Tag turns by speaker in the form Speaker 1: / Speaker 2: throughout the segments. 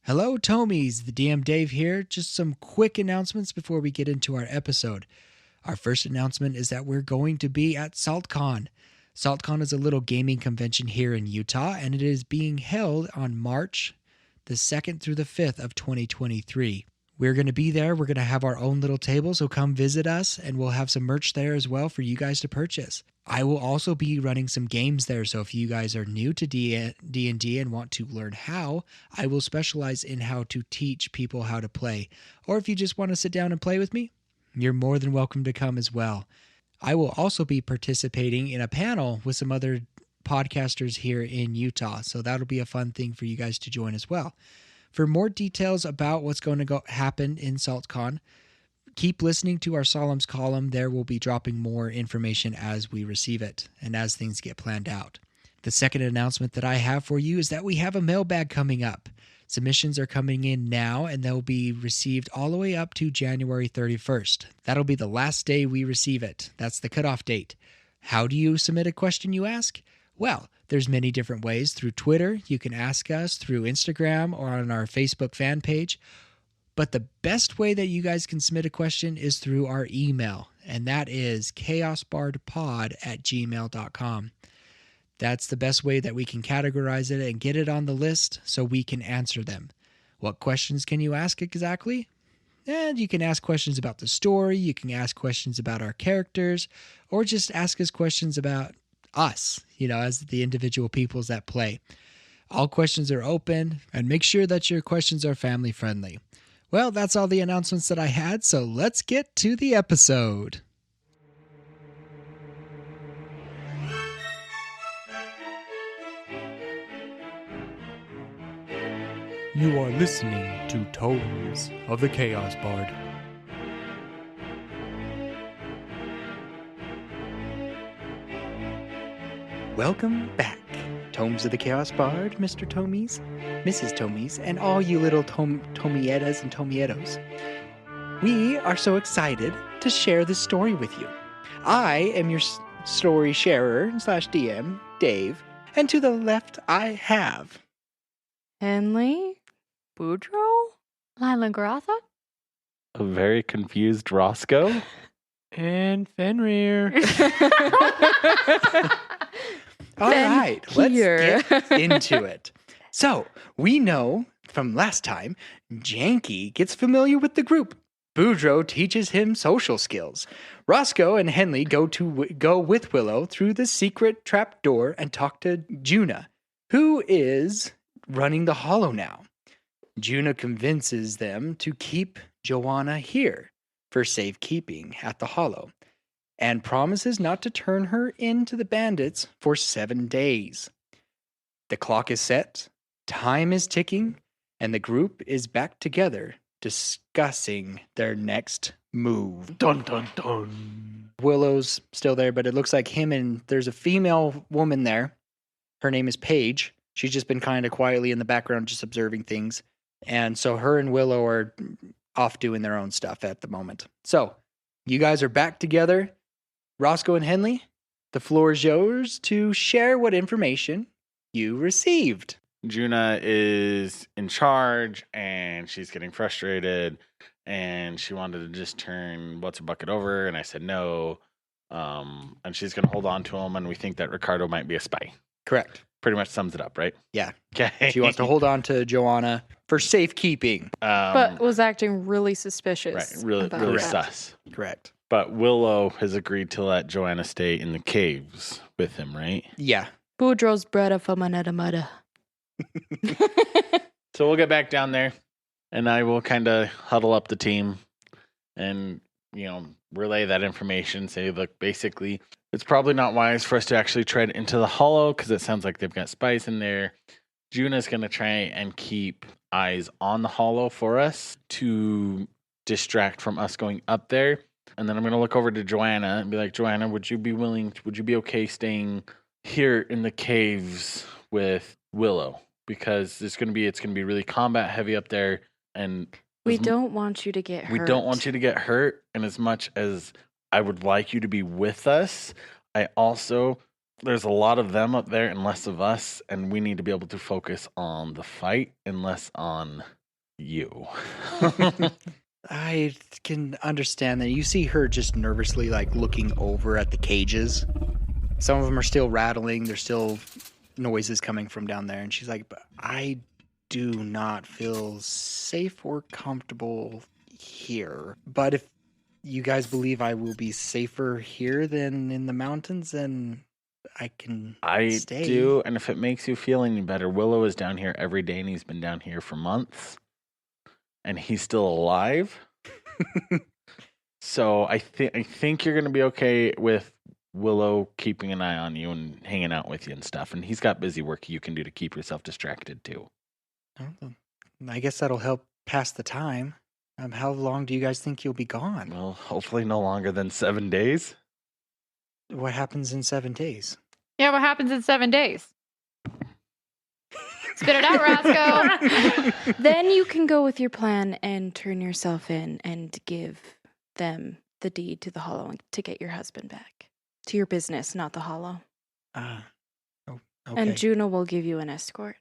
Speaker 1: Hello, Tomies. The DM Dave here. Just some quick announcements before we get into our episode. Our first announcement is that we're going to be at SaltCon. SaltCon is a little gaming convention here in Utah, and it is being held on March the 2nd through the 5th of 2023. We're going to be there. We're going to have our own little table, so come visit us, and we'll have some merch there as well for you guys to purchase. I will also be running some games there, so if you guys are new to D&D and want to learn how, I will specialize in how to teach people how to play. Or if you just want to sit down and play with me, you're more than welcome to come as well. I will also be participating in a panel with some other podcasters here in Utah, so that'll be a fun thing for you guys to join as well. For more details about what's going to happen in SaltCon, keep listening to our Solemns column. There will be dropping more information as we receive it and as things get planned out. The second announcement that I have for you is that we have a mailbag coming up. Submissions are coming in now, and they'll be received all the way up to January 31st. That'll be the last day we receive it. That's the cutoff date. How do you submit a question, you ask? Well, there's many different ways. Through Twitter, you can ask us, through Instagram, or on our Facebook fan page. But the best way that you guys can submit a question is through our email, and that is chaosbardpod@gmail.com. That's the best way that we can categorize it and get it on the list so we can answer them. What questions can you ask exactly? And you can ask questions about the story, you can ask questions about our characters, or just ask us questions about us, as the individual peoples that play. All questions are open, and make sure that your questions are family friendly. Well, that's all the announcements that I had, so let's get to the episode. You are listening to Tomes of the Chaos Bard. Welcome back, Tomes of the Chaos Bard, Mr. Tomies, Mrs. Tomies, and all you little Tomietas and Tomietos. We are so excited to share this story with you. I am your story sharer / DM, Dave, and to the left I have...
Speaker 2: Henley? Boudreaux?
Speaker 3: Lila Garatha?
Speaker 4: A very confused Roscoe?
Speaker 5: And Fenrir.
Speaker 1: All right, let's
Speaker 2: here.
Speaker 1: get into it. So, we know from last time, Janky gets familiar with the group. Boudreaux teaches him social skills. Roscoe and Henley go with Willow through the secret trap door and talk to Juna, who is running the Hollow now. Juna convinces them to keep Joanna here for safekeeping at the Hollow, and promises not to turn her into the bandits for 7 days. The clock is set, time is ticking, and the group is back together discussing their next move.
Speaker 5: Dun dun dun.
Speaker 1: Willow's still there, but it looks like him and there's a female woman there. Her name is Paige. She's just been kind of quietly in the background just observing things. And so her and Willow are off doing their own stuff at the moment. So, you guys are back together. Roscoe and Henley, the floor is yours to share what information you received.
Speaker 4: Juna is in charge, and she's getting frustrated, and she wanted to just turn What's Her Bucket over, and I said no. And she's going to hold on to him, and we think that Ricardo might be a spy.
Speaker 1: Correct.
Speaker 4: Pretty much sums it up, right?
Speaker 1: Yeah.
Speaker 4: Okay.
Speaker 1: She wants to hold on to Joanna for safekeeping.
Speaker 2: But was acting really suspicious.
Speaker 4: Right, really
Speaker 2: that.
Speaker 4: sus.
Speaker 1: Correct.
Speaker 4: But Willow has agreed to let Joanna stay in the caves with him, right?
Speaker 1: Yeah.
Speaker 2: Boudreaux's brother for manada mudda.
Speaker 4: So we'll get back down there, and I will kind of huddle up the team and, relay that information. Say, look, basically, it's probably not wise for us to actually tread into the Hollow because it sounds like they've got spies in there. Juna's going to try and keep eyes on the Hollow for us to distract from us going up there. And then I'm going to look over to Joanna and be like, Joanna, would you be okay staying here in the caves with Willow? Because it's going to be really combat heavy up there. And
Speaker 2: we don't want you to get hurt.
Speaker 4: We don't want you to get hurt. And as much as I would like you to be with us, I also there's a lot of them up there and less of us, and we need to be able to focus on the fight and less on you.
Speaker 1: I can understand that. You see her just nervously, like, looking over at the cages. Some of them are still rattling. There's still noises coming from down there. And she's like, but I do not feel safe or comfortable here. But if you guys believe I will be safer here than in the mountains, then I can stay.
Speaker 4: Do, and if it makes you feel any better, Willow is down here every day, and he's been down here for months. And he's still alive. So I think you're going to be okay with Willow keeping an eye on you and hanging out with you and stuff. And he's got busy work you can do to keep yourself distracted too.
Speaker 1: I guess that'll help pass the time. How long do you guys think you'll be gone?
Speaker 4: Well, hopefully no longer than 7 days.
Speaker 1: What happens in 7 days?
Speaker 2: Yeah, what happens in 7 days? Spit it out, Roscoe. Then you can go with your plan and turn yourself in and give them the deed to the Hollow to get your husband back. To your business, not the Hollow.
Speaker 1: Okay.
Speaker 2: And Juno will give you an escort.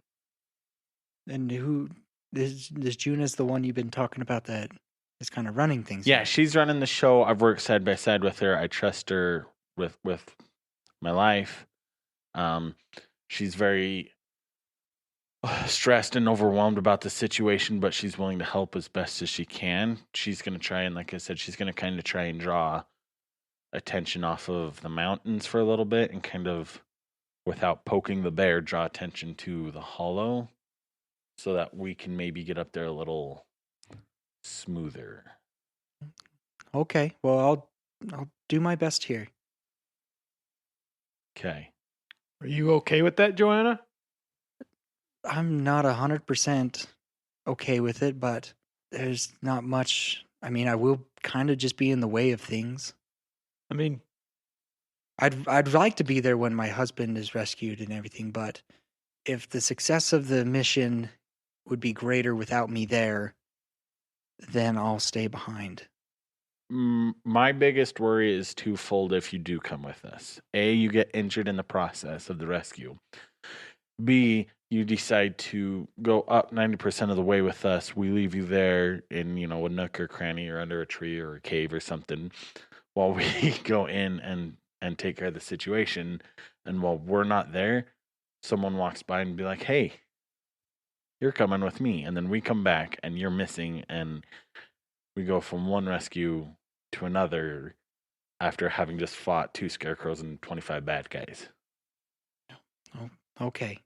Speaker 1: And who... This Juna's the one you've been talking about that is kind of running things.
Speaker 4: Yeah, she's running the show. I've worked side by side with her. I trust her with my life. She's very stressed and overwhelmed about the situation, but she's willing to help as best as she can. She's going to try and, like I said, she's going to kind of try and draw attention off of the mountains for a little bit and kind of, without poking the bear, draw attention to the Hollow so that we can maybe get up there a little smoother.
Speaker 1: Okay. Well, I'll do my best here.
Speaker 4: Okay.
Speaker 5: Are you okay with that, Joanna?
Speaker 1: I'm not 100% okay with it, but there's not much. I mean, I will kind of just be in the way of things.
Speaker 5: I mean,
Speaker 1: I'd like to be there when my husband is rescued and everything, but if the success of the mission would be greater without me there, then I'll stay behind.
Speaker 4: My biggest worry is twofold if you do come with us. A, you get injured in the process of the rescue. B, you decide to go up 90% of the way with us. We leave you there in, a nook or cranny or under a tree or a cave or something while we go in and take care of the situation. And while we're not there, someone walks by and be like, hey, you're coming with me. And then we come back and you're missing. And we go from one rescue to another after having just fought 2 scarecrows and 25 bad guys.
Speaker 1: Oh, okay.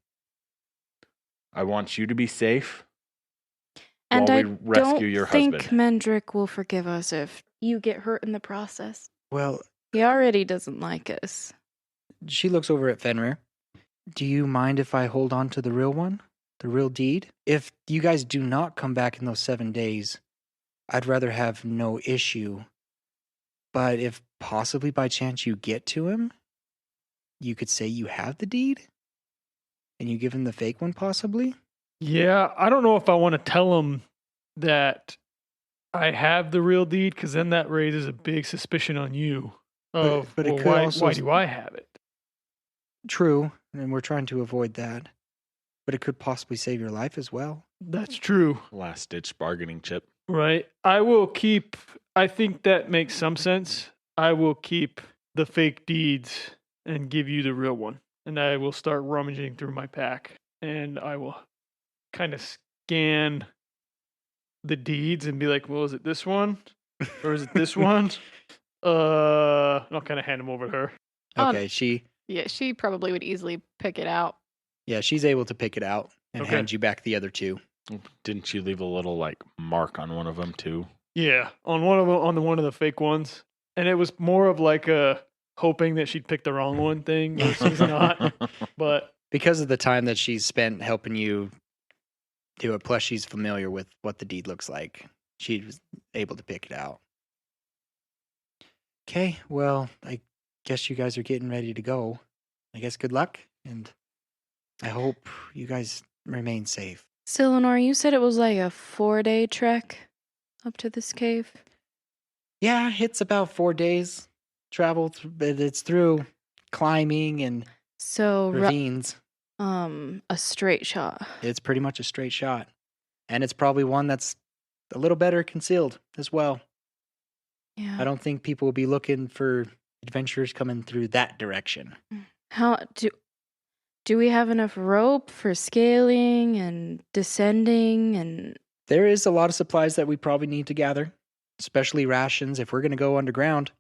Speaker 4: I want you to be safe
Speaker 2: And
Speaker 4: while
Speaker 2: I
Speaker 4: we rescue your
Speaker 2: think
Speaker 4: husband.
Speaker 2: Mendrik will forgive us if you get hurt in the process.
Speaker 1: Well,
Speaker 2: He already doesn't like us.
Speaker 1: she looks over at Fenrir. Do you mind if I hold on to the real one? The real deed? If you guys do not come back in those 7 days, I'd rather have no issue. But if possibly by chance you get to him, you could say you have the deed? And you give him the fake one possibly?
Speaker 5: yeah, I don't know if I want to tell him that I have the real deed, because then that raises a big suspicion on you of,
Speaker 1: but it
Speaker 5: well,
Speaker 1: could
Speaker 5: why,
Speaker 1: also-
Speaker 5: why do I have it?
Speaker 1: True, and we're trying to avoid that. But it could possibly save your life as well.
Speaker 5: That's true,
Speaker 4: Last ditch bargaining chip.
Speaker 5: right? I think that makes some sense. I will keep the fake deeds and give you the real one. And I will start rummaging through my pack. And I will kind of scan the deeds and be like, well, is it this one? Or is it this one? I'll kind of hand them over to her.
Speaker 1: Okay, she
Speaker 3: Yeah, she probably would easily pick it out.
Speaker 1: she's able to pick it out and
Speaker 5: Okay.
Speaker 1: hand you back the other 2.
Speaker 4: Didn't you leave a little mark on one of them too?
Speaker 5: Yeah, on one of the fake ones. And it was more of like a hoping that she'd pick the wrong one thing versus not. But
Speaker 1: Because of the time that she's spent helping you do it, plus she's familiar with what the deed looks like, she was able to pick it out. Okay, well, I guess you guys are getting ready to go. I guess good luck, and I hope you guys remain safe.
Speaker 2: Eleanor, you said it was like a 4-day trek up to this cave.
Speaker 1: Yeah, it's about 4 days travel, but it's through climbing and
Speaker 2: So,
Speaker 1: ravines.
Speaker 2: a straight shot.
Speaker 1: It's pretty much a straight shot. And it's probably one that's a little better concealed as well.
Speaker 2: Yeah.
Speaker 1: I don't think people will be looking for adventurers coming through that direction.
Speaker 2: How do we have enough rope for scaling and descending and
Speaker 1: There is a lot of supplies that we probably need to gather, especially rations. If we're going to go underground,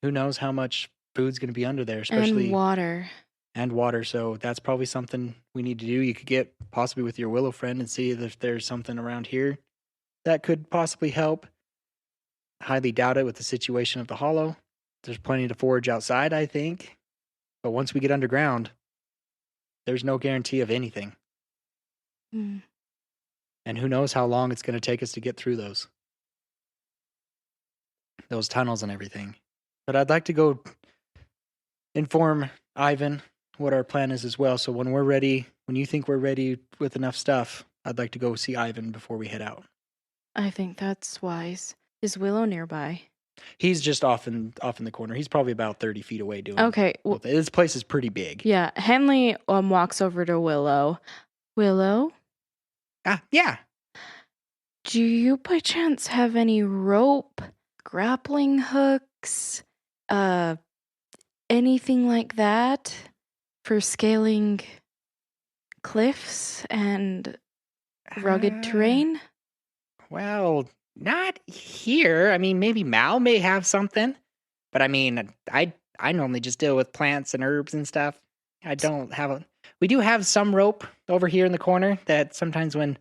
Speaker 1: who knows how much food's going to be under there, especially
Speaker 2: and water?
Speaker 1: and water. So that's probably something we need to do. You could get possibly with your willow friend and see if there's something around here that could possibly help. Highly doubt it with the situation of the hollow. There's plenty to forage outside, I think. But once we get underground, there's no guarantee of anything.
Speaker 2: Hmm.
Speaker 1: And who knows how long it's going to take us to get through those tunnels and everything. But I'd like to go inform Ivan what our plan is as well. So when we're ready, when you think we're ready with enough stuff, I'd like to go see Ivan before we head out.
Speaker 2: I think that's wise. Is Willow nearby?
Speaker 1: He's just off in the corner. He's probably about 30 feet away doing
Speaker 2: Okay. Well,
Speaker 1: this place is pretty big.
Speaker 2: yeah. Henley walks over to Willow. Willow,
Speaker 1: Yeah.
Speaker 2: do you by chance have any rope, grappling hooks, anything like that for scaling cliffs and rugged terrain?
Speaker 1: Well, not here. I mean, maybe Mal may have something, but I mean, I normally just deal with plants and herbs and stuff. I don't have we do have some rope over here in the corner that sometimes when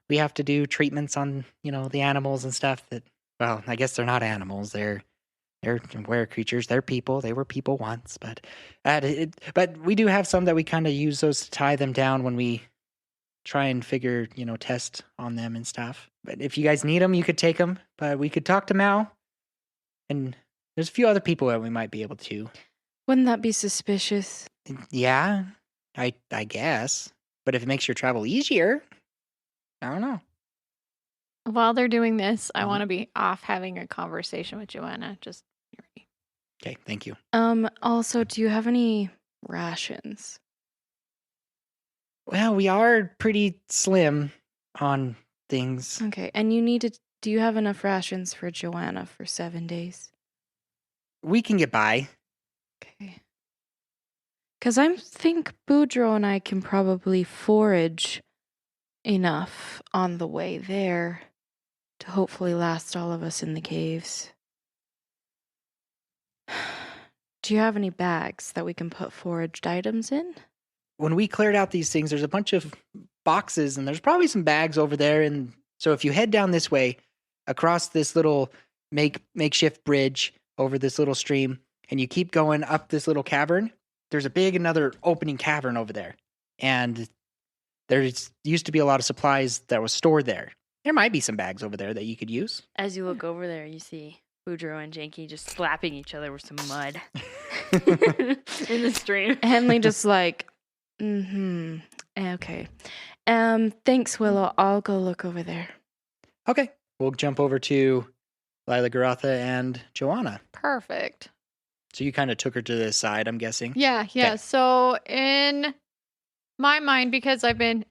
Speaker 1: we have to do treatments on, the animals and stuff that, well, I guess they're not animals. They're were creatures. They're people. They were people once, but we do have some that we kind of use those to tie them down when we try and figure, test on them and stuff. But if you guys need them, you could take them. But we could talk to Mal, and there's a few other people that we might be able to.
Speaker 2: Wouldn't that be suspicious?
Speaker 1: Yeah, I guess. But if it makes your travel easier, I don't know.
Speaker 3: While they're doing this, I
Speaker 1: Mhm.
Speaker 3: want to be off having a conversation with Joanna. Just
Speaker 1: Okay, thank you.
Speaker 2: Also, do you have any rations?
Speaker 1: Well, we are pretty slim on things.
Speaker 2: Okay, and do you have enough rations for Joanna for 7 days?
Speaker 1: We can get by.
Speaker 2: Okay. Because I think Boudreaux and I can probably forage enough on the way there to hopefully last all of us in the caves. Do you have any bags that we can put foraged items in?
Speaker 1: When we cleared out these things, there's a bunch of boxes and there's probably some bags over there. And so if you head down this way, across this little makeshift bridge over this little stream, and you keep going up this little cavern, there's a big another opening cavern over there. And there used to be a lot of supplies that was stored there. There might be some bags over there that you could use.
Speaker 6: As you look over there, you see Boudreaux and Janky just slapping each other with some mud in the stream.
Speaker 2: Henley just like, okay. Thanks, Willow. I'll go look over there.
Speaker 1: Okay. We'll jump over to Lila Garatha and Joanna.
Speaker 3: perfect.
Speaker 1: So you kind of took her to the side, I'm guessing.
Speaker 3: Yeah.
Speaker 1: Okay.
Speaker 3: So in my mind, because I've been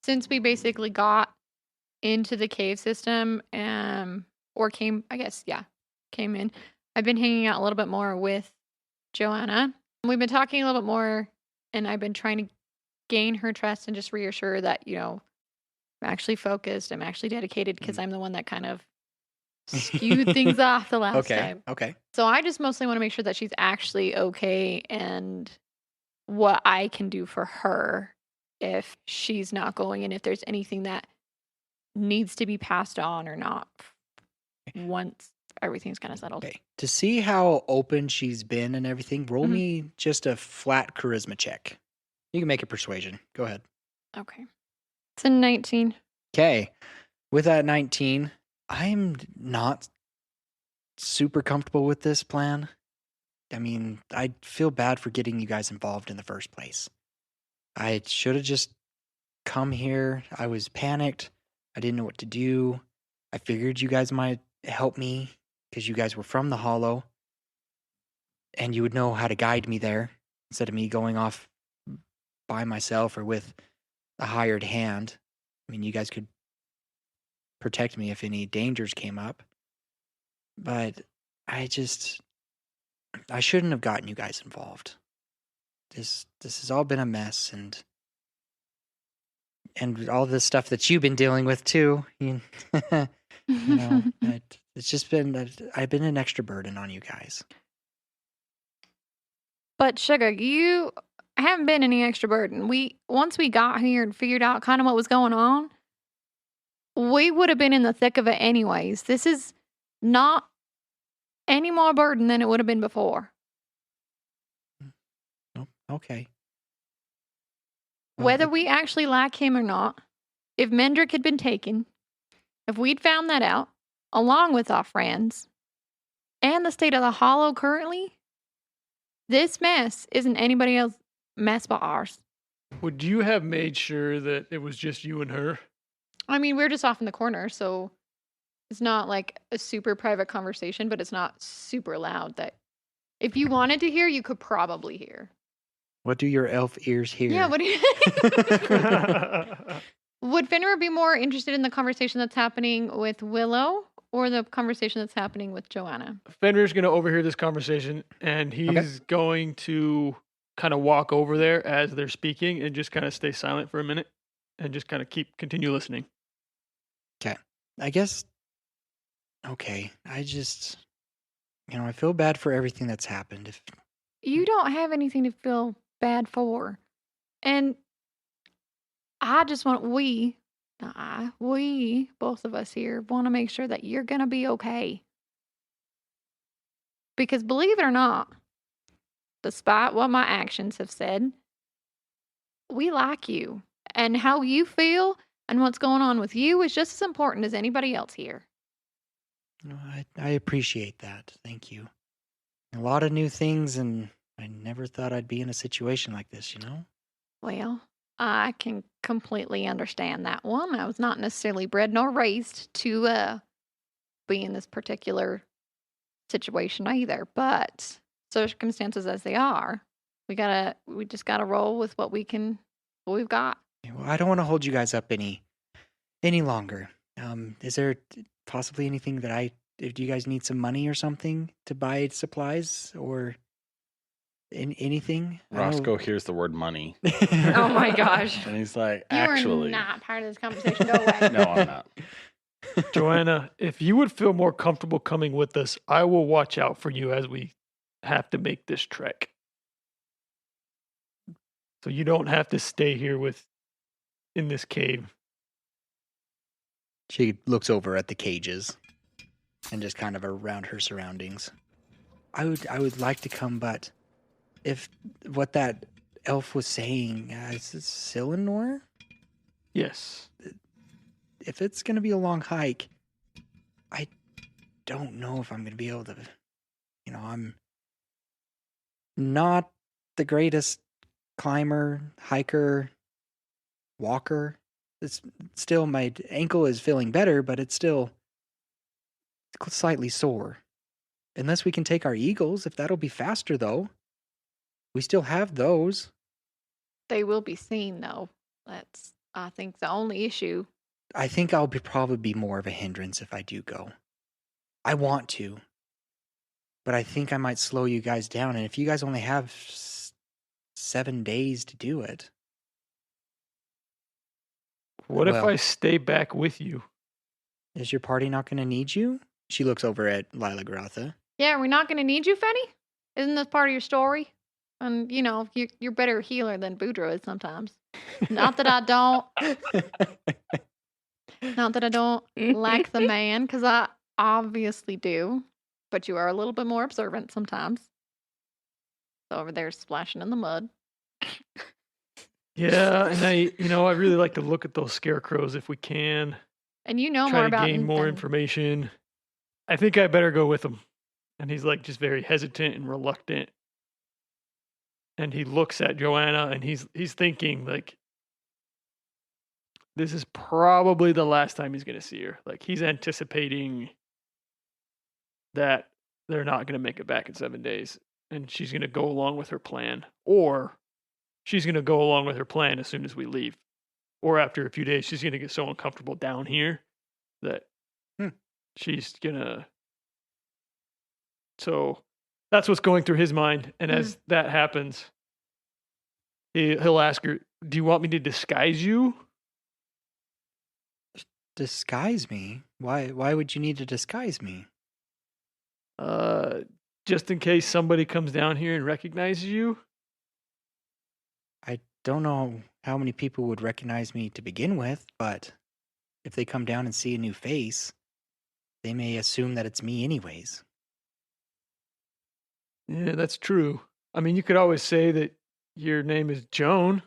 Speaker 3: since we basically got into the cave system, or came in. I've been hanging out a little bit more with Joanna. We've been talking a little bit more, and I've been trying to gain her trust and just reassure that, I'm actually focused, I'm actually dedicated, because I'm the one that kind of skewed things off the last time.
Speaker 1: Okay.
Speaker 3: So I just mostly want to make sure that she's actually okay and what I can do for her if she's not going, and if there's anything that needs to be passed on or not once everything's kind of settled.
Speaker 1: Okay. To see how open she's been and everything, roll
Speaker 3: Mhm.
Speaker 1: me just a flat charisma check. You can make a persuasion. Go ahead.
Speaker 3: Okay. It's a 19.
Speaker 1: Okay. With that 19, I'm not super comfortable with this plan. I mean, I feel bad for getting you guys involved in the first place. I should have just come here. I was panicked. I didn't know what to do. I figured you guys might help me because you guys were from the Hollow and you would know how to guide me there. instead of me going off by myself or with a hired hand. I mean, you guys could protect me if any dangers came up. But I shouldn't have gotten you guys involved. This has all been a mess, and all this stuff that you've been dealing with too. It's just been I've been an extra burden on you guys.
Speaker 3: But Sugar, you haven't been any extra burden. Once we got here and figured out kind of what was going on, we would have been in the thick of it anyways. This is not any more burden than it would have been before.
Speaker 1: Oh, okay.
Speaker 3: Whether we actually like him or not, if Mendrik had been taken, if we'd found that out, along with our friends, and the state of the Hollow currently, this mess isn't anybody else's mess but ours.
Speaker 5: Would you have made sure that it was just you and her?
Speaker 3: I mean, we're just off in the corner, so it's not like a super private conversation, but it's not super loud that if you wanted to hear, you could probably hear.
Speaker 1: What do your elf ears hear?
Speaker 3: Yeah, what do you Would Fenrir be more interested in the conversation that's happening with Willow or the conversation that's happening with Joanna?
Speaker 5: Fenrir's going to overhear this conversation, and he's going to kind of walk over there as they're speaking and just kind of stay silent for a minute and just kind of continue listening.
Speaker 1: Okay. I guess, okay. I just, I feel bad for everything that's happened.
Speaker 3: You don't have anything to feel bad for. And I just want, we, both of us here, want to make sure that you're going to be okay. Because believe it or not, despite what my actions have said, we like you. And how you feel and what's going on with you is just as important as anybody else here.
Speaker 1: I appreciate that. Thank you. A lot of new things, and I never thought I'd be in a situation like this,
Speaker 3: Well, I can completely understand that one. I was not necessarily bred nor raised to be in this particular situation either, but circumstances as they are, we just gotta roll with what we've got.
Speaker 1: Well, I don't want to hold you guys up any longer. Is there possibly anything that do you guys need some money or something to buy supplies or anything?
Speaker 4: Roscoe hears the word money.
Speaker 6: Oh my gosh.
Speaker 4: And he's like,
Speaker 3: You
Speaker 4: actually.
Speaker 3: are not part of this conversation. Go away.
Speaker 4: No, I'm not.
Speaker 5: Joanna, if you would feel more comfortable coming with us, I will watch out for you as we have to make this trek. So you don't have to stay here in this cave.
Speaker 1: She looks over at the cages and just kind of around her surroundings. I would like to come, but if what that elf was saying, is it Silenor?
Speaker 5: Yes.
Speaker 1: If it's going to be a long hike, I don't know if I'm going to be able to, I'm not the greatest climber, hiker, walker. It's still, my ankle is feeling better, but it's still slightly sore. Unless we can take our eagles, if that'll be faster though. We still have those.
Speaker 3: They will be seen though. That's, I think, the only issue.
Speaker 1: I think I'll probably be more of a hindrance if I do go. I want to, but I think I might slow you guys down. And if you guys only have 7 days to do it.
Speaker 5: What if I stay back with you?
Speaker 1: Is your party not going to need you? She looks over at Lila Grotha.
Speaker 3: Yeah, we're not going to need you, Fenny? Isn't this part of your story? And, you're better healer than Boudreaux is sometimes. Not that I don't. Not that I don't like the man, because I obviously do. But you are a little bit more observant sometimes. Over there splashing in the mud.
Speaker 5: Yeah, and I really like to look at those scarecrows if we can.
Speaker 3: And you know
Speaker 5: Try
Speaker 3: more
Speaker 5: to
Speaker 3: about
Speaker 5: gain more information. I think I better go with him. And he's like just very hesitant and reluctant. And he looks at Joanna and he's thinking like, this is probably the last time he's going to see her. Like he's anticipating that they're not going to make it back in 7 days. and she's going to go along with her plan, or she's going to go along with her plan as soon as we leave, or after a few days, she's going to get so uncomfortable down here that she's going to. So that's what's going through his mind. And as that happens, he'll ask her, do you want me to disguise you?
Speaker 1: Disguise me? Why would you need to disguise me?
Speaker 5: Just in case somebody comes down here and recognizes you.
Speaker 1: I don't know how many people would recognize me to begin with, but if they come down and see a new face, they may assume that it's me anyways.
Speaker 5: Yeah, that's true. I mean, you could always say that your name is Joan.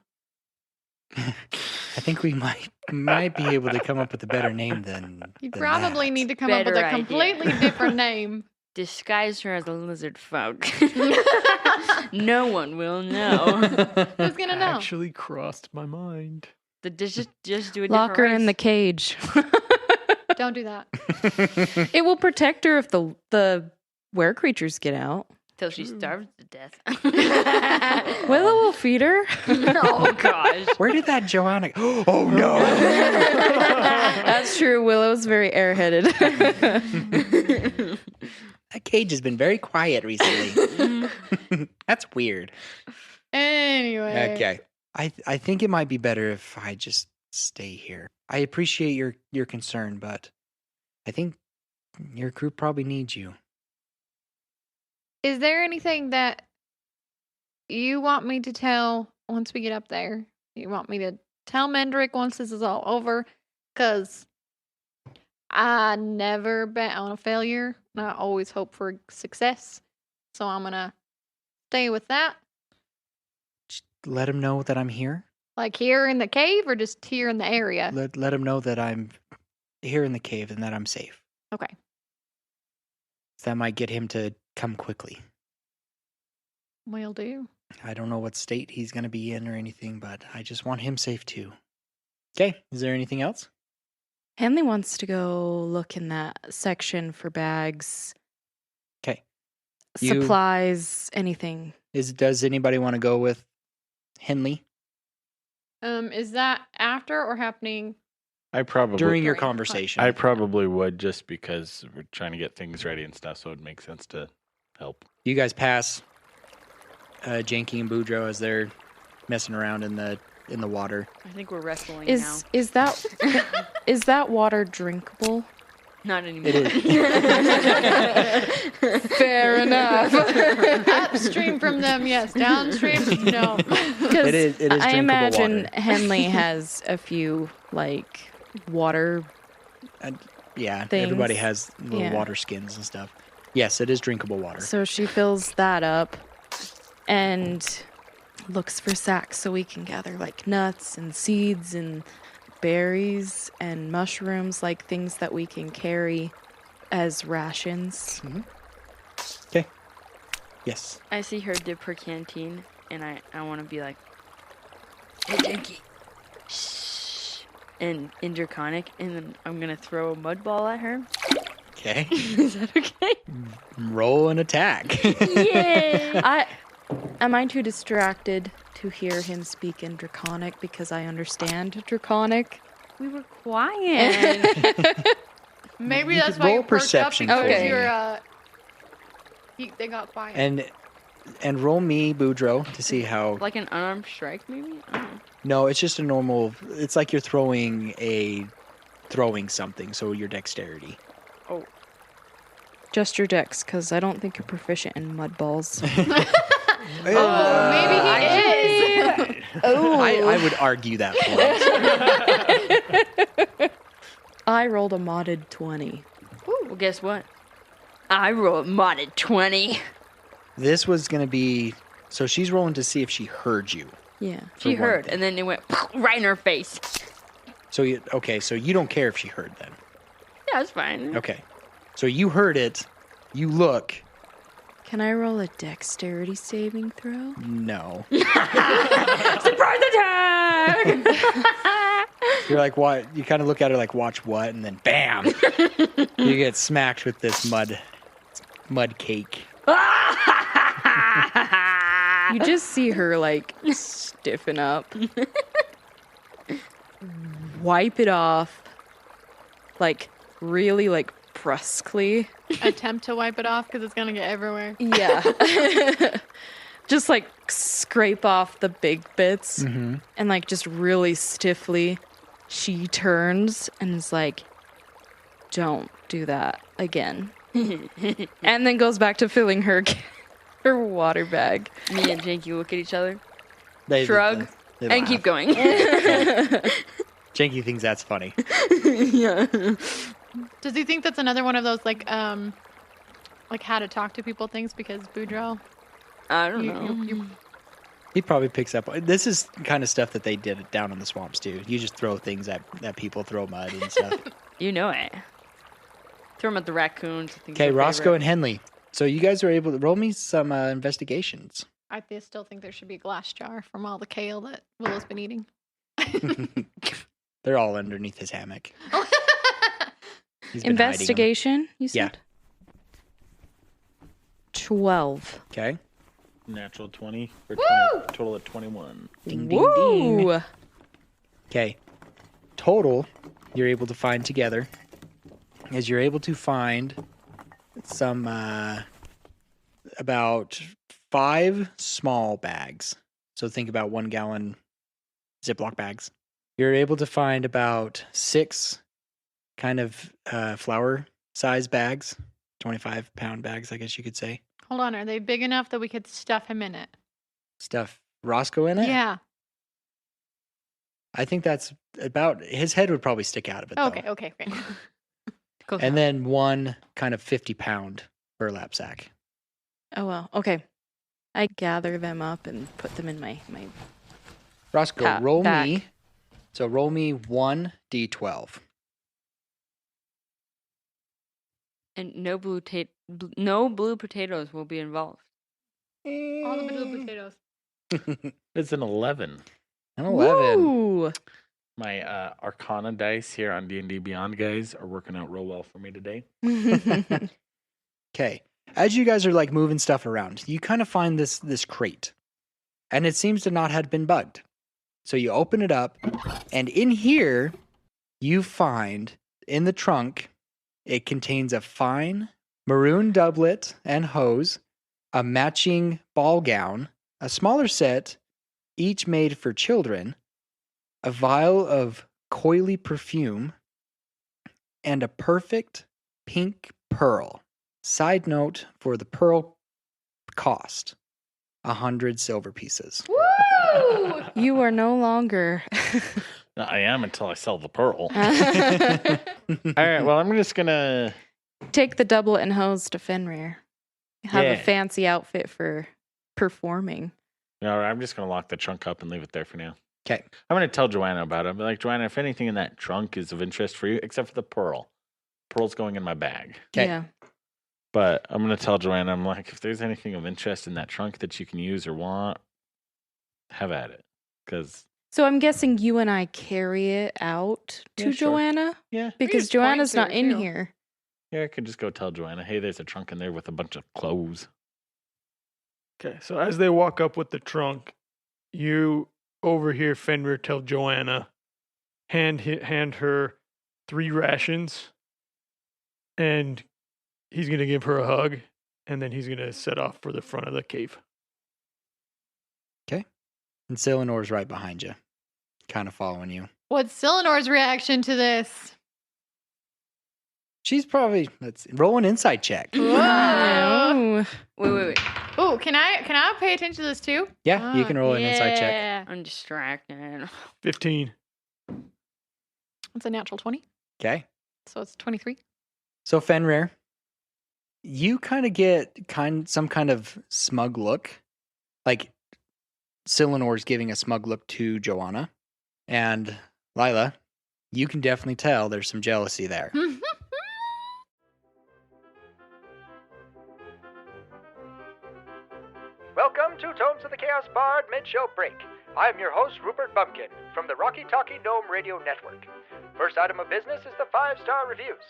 Speaker 1: I think we might be able to come up with a better name than
Speaker 3: You
Speaker 1: than
Speaker 3: probably
Speaker 1: that.
Speaker 3: need to come up with
Speaker 6: Better
Speaker 3: a
Speaker 6: idea.
Speaker 3: completely different name.
Speaker 6: Disguise her as a lizard folk. No one will know.
Speaker 3: Who's gonna know?
Speaker 5: Actually crossed my mind.
Speaker 6: Just do a
Speaker 2: Lock her
Speaker 6: different
Speaker 2: in the
Speaker 6: race.
Speaker 2: cage.
Speaker 3: Don't do that.
Speaker 2: It will protect her if the were creatures get out.
Speaker 6: Till she starves to death.
Speaker 2: Willow will feed her.
Speaker 6: Oh gosh.
Speaker 1: Where did that Joanna? Oh no!
Speaker 2: That's true. Willow's very airheaded.
Speaker 1: That cage has been very quiet recently. That's weird.
Speaker 3: Anyway.
Speaker 1: Okay. I think it might be better if I just stay here. I appreciate your concern, but I think your crew probably needs you.
Speaker 3: Is there anything that you want me to tell once we get up there? You want me to tell Mendrik once this is all over? Because I never bet on a failure. And I always hope for success. So I'm going to stay with that.
Speaker 1: Just let him know that I'm here.
Speaker 3: Like here in the cave or just here in the area?
Speaker 1: Let him know that I'm here in the cave and that I'm safe.
Speaker 3: Okay.
Speaker 1: That might get him to come quickly.
Speaker 3: Will do.
Speaker 1: I don't know what state he's going to be in or anything, but I just want him safe too. Okay, is there anything else?
Speaker 2: Henley wants to go look in that section for bags,
Speaker 1: Okay.
Speaker 2: supplies, anything.
Speaker 1: Does anybody want to go with Henley
Speaker 3: Is that after or happening?
Speaker 4: I probably
Speaker 1: during your
Speaker 3: During-
Speaker 1: conversation?
Speaker 4: I probably would, just because we're trying to get things ready and stuff, so it makes sense to help.
Speaker 1: You guys pass Janky and Boudreaux as they're messing around in the water.
Speaker 6: I think we're wrestling
Speaker 2: Is that is that water drinkable?
Speaker 6: now. Not anymore.
Speaker 1: It is.
Speaker 2: Fair enough.
Speaker 3: Upstream from them, yes. Downstream, no.
Speaker 1: It is
Speaker 2: I
Speaker 1: drinkable
Speaker 2: imagine
Speaker 1: water.
Speaker 2: Henley has a few like water.
Speaker 1: Yeah,
Speaker 2: things.
Speaker 1: everybody has little
Speaker 2: Yeah.
Speaker 1: water skins and stuff. Yes, it is drinkable water.
Speaker 2: So she fills that up and looks for sacks so we can gather like nuts and seeds and berries and mushrooms, like things that we can carry as rations.
Speaker 1: Okay. Yes.
Speaker 6: I see her dip her canteen, and I want to be like, hey, Janky. Shh. And in Draconic, and then I'm going to throw a mud ball at her.
Speaker 1: Okay.
Speaker 6: Is that okay?
Speaker 1: Roll an attack.
Speaker 6: Yay!
Speaker 2: Am I too distracted to hear him speak in Draconic because I understand Draconic?
Speaker 6: We were quiet.
Speaker 3: Maybe
Speaker 1: You
Speaker 3: that's
Speaker 1: could
Speaker 3: why
Speaker 1: roll
Speaker 3: you perked
Speaker 1: perception
Speaker 3: up
Speaker 2: for
Speaker 3: because
Speaker 2: me.
Speaker 3: you're they got quiet.
Speaker 1: and roll me, Boudreaux, to see how.
Speaker 6: Like an unarmed strike, maybe? I don't know.
Speaker 1: No, it's just a normal. It's like you're throwing something, so your dexterity.
Speaker 6: Oh.
Speaker 2: Just your dex, because I don't think you're proficient in mud balls.
Speaker 3: Oh, maybe he is.
Speaker 2: Oh,
Speaker 1: I would argue that point.
Speaker 2: I rolled a modded 20.
Speaker 6: Well, guess what? I rolled modded 20.
Speaker 1: This was gonna be. So she's rolling to see if she heard you.
Speaker 2: Yeah.
Speaker 6: She
Speaker 1: For one
Speaker 6: heard,
Speaker 1: thing.
Speaker 6: and then it went right in her face.
Speaker 1: So so you don't care if she heard then.
Speaker 6: Yeah, it's fine.
Speaker 1: Okay. So you heard it. You look.
Speaker 2: Can I roll a dexterity saving throw?
Speaker 1: No.
Speaker 6: Surprise attack!
Speaker 1: You're like, what? You kind of look at her like, watch what? And then bam! You get smacked with this mud cake.
Speaker 2: You just see her like stiffen up, wipe it off, like really like brusquely.
Speaker 3: Attempt to wipe it off because it's gonna get everywhere.
Speaker 2: Yeah. Just like scrape off the big bits
Speaker 1: Mm-hmm.
Speaker 2: and like just really stiffly she turns and is like, don't do that again. And then goes back to filling her water bag.
Speaker 6: Me and Janky look at each other,
Speaker 1: They
Speaker 6: shrug,
Speaker 1: they
Speaker 6: and
Speaker 1: laugh.
Speaker 6: keep going.
Speaker 1: Janky thinks that's funny.
Speaker 6: Yeah.
Speaker 3: Does he think that's another one of those like how to talk to people things? Because Boudreaux,
Speaker 6: I don't know.
Speaker 3: you
Speaker 1: He probably picks up. This is kind of stuff that they did down in the swamps too. You just throw things at people, throw mud and stuff.
Speaker 6: You know it. Throw them at the raccoons. I think
Speaker 1: Okay,
Speaker 6: they're
Speaker 1: Roscoe
Speaker 6: favorite.
Speaker 1: and Henley. So you guys are able to roll me some investigations.
Speaker 3: still think there should be a glass jar from all the kale that Willow's been eating.
Speaker 1: They're all underneath his hammock. He's been hiding 'em.
Speaker 2: Investigation, you
Speaker 1: Yeah.
Speaker 2: said? 12.
Speaker 1: Okay.
Speaker 4: Natural 20 for 20, total of 21.
Speaker 1: Ding, ding, ding.
Speaker 2: Woo!
Speaker 1: Okay. Total, you're able to find together is you're able to find some about 5 small bags. So think about 1 gallon Ziploc bags. You're able to find about 6 kind of flour size bags, 25-pound bags, I guess you could say.
Speaker 3: Hold on, are they big enough that we could stuff him in it?
Speaker 1: Stuff Roscoe in it.
Speaker 3: Yeah.
Speaker 1: I think that's about his head would probably stick out of it. Though.
Speaker 3: Okay.
Speaker 6: Close
Speaker 1: And
Speaker 6: enough.
Speaker 1: then 1 kind of 50-pound burlap sack.
Speaker 2: Oh, well. Okay. I gather them up and put them in my
Speaker 1: Roscoe, roll
Speaker 2: back.
Speaker 1: me. So roll me 1d12.
Speaker 6: And no blue potatoes will be involved.
Speaker 3: All the little potatoes.
Speaker 4: It's an 11.
Speaker 1: An 11.
Speaker 2: Woo!
Speaker 4: My Arcana dice here on D&D Beyond, guys, are working out real well for me today.
Speaker 1: Okay. As you guys are like moving stuff around, you kind of find this crate. And it seems to not have been bugged. So you open it up, and in here you find in the trunk it contains a fine maroon doublet and hose, a matching ball gown, a smaller set, each made for children, a vial of coily perfume, and a perfect pink pearl. Side note for the pearl cost 100 silver pieces.
Speaker 3: Woo!
Speaker 2: You are no longer.
Speaker 4: I am until I sell the pearl. All right, well, I'm just going to...
Speaker 2: Take the doublet and hose to Fenrir. Have
Speaker 4: Yeah.
Speaker 2: a fancy outfit for performing.
Speaker 4: No, I'm just going to lock the trunk up and leave it there for now.
Speaker 1: Okay.
Speaker 4: I'm going to tell Joanna about it. I'll be like, Joanna, if anything in that trunk is of interest for you, except for the pearl. Pearl's going in my bag.
Speaker 1: 'Kay.
Speaker 2: Yeah.
Speaker 4: But I'm going to tell Joanna, I'm like, if there's anything of interest in that trunk that you can use or want, have at it. Because,
Speaker 2: So I'm guessing you and I carry it out to
Speaker 4: Yeah, sure.
Speaker 2: Joanna?
Speaker 4: yeah.
Speaker 2: Because
Speaker 3: just point
Speaker 2: Joanna's
Speaker 3: to
Speaker 2: not
Speaker 3: it,
Speaker 2: in
Speaker 3: too.
Speaker 2: here.
Speaker 4: Yeah, I could just go tell Joanna, hey, there's a trunk in there with a bunch of clothes.
Speaker 5: Okay, so as they walk up with the trunk, you overhear Fenrir tell Joanna, hand her 3 rations, and he's gonna give her a hug, and then he's gonna set off for the front of the cave.
Speaker 1: And Cylinore's right behind you, kind of following you.
Speaker 3: What's Cylinore's reaction to this?
Speaker 1: She's probably roll an insight check.
Speaker 3: Whoa!
Speaker 2: Oh.
Speaker 6: Wait.
Speaker 3: Oh, can I pay attention to this too?
Speaker 1: Yeah, you can roll an insight check.
Speaker 3: Yeah.
Speaker 6: I'm distracted.
Speaker 5: 15.
Speaker 3: It's a natural 20,
Speaker 1: Okay.
Speaker 3: so it's 23.
Speaker 1: So Fenrir, you kind of get some kind of smug look, like Cylinore's giving a smug look to Joanna, and Lila, you can definitely tell there's some jealousy there.
Speaker 7: Welcome to Tomes of the Chaos Bard mid-show break. I'm your host, Rupert Bumpkin, from the Rocky Talkie Gnome Radio Network. First item of business is the 5-star reviews.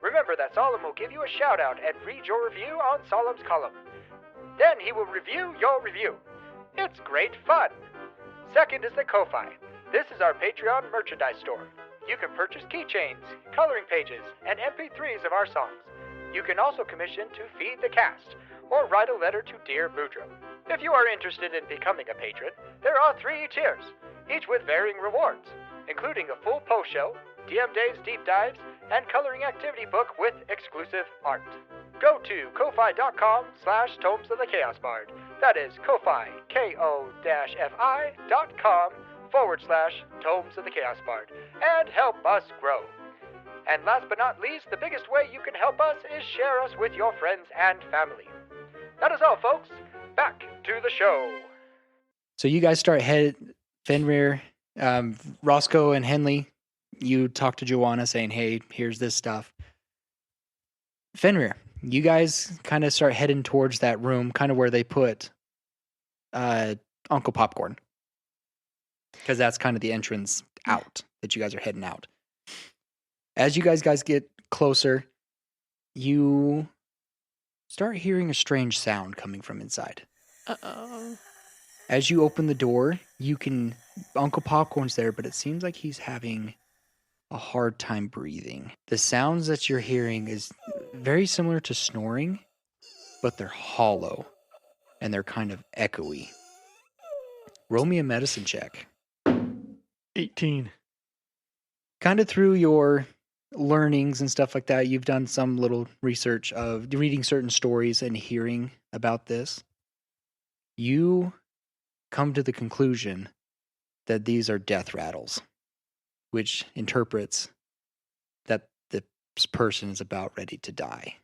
Speaker 7: Remember that Solemn will give you a shout-out and read your review on Solemn's column. Then he will review your review. It's great fun. Second is the Ko-Fi. This is our Patreon merchandise store. You can purchase keychains, coloring pages, and MP3s of our songs. You can also commission to feed the cast or write a letter to Dear Boudreaux. If you are interested in becoming a patron, there are 3 tiers, each with varying rewards, including a full post show, DM Dave's deep dives, and coloring activity book with exclusive art. Go to ko-fi.com/Tomes of the Chaos Bard. That is Ko-Fi, ko-fi.com/Tomes of the Chaos Bard, and help us grow. And last but not least, the biggest way you can help us is share us with your friends and family. That is all, folks. Back to the show.
Speaker 1: So you guys start Fenrir, Roscoe and Henley. You talk to Joanna saying, hey, here's this stuff. Fenrir, you guys kind of start heading towards that room, kind of where they put Uncle Popcorn. Because that's kind of the entrance out that you guys are heading out. As you guys get closer, you start hearing a strange sound coming from inside.
Speaker 3: Uh-oh.
Speaker 1: As you open the door, Uncle Popcorn's there, but it seems like he's having a hard time breathing. The sounds that you're hearing is very similar to snoring, but they're hollow and they're kind of echoey. Roll me a medicine check.
Speaker 5: 18.
Speaker 1: Kind of through your learnings and stuff like that, you've done some little research of reading certain stories and hearing about this. You come to the conclusion that these are death rattles, which interprets that this person is about ready to die.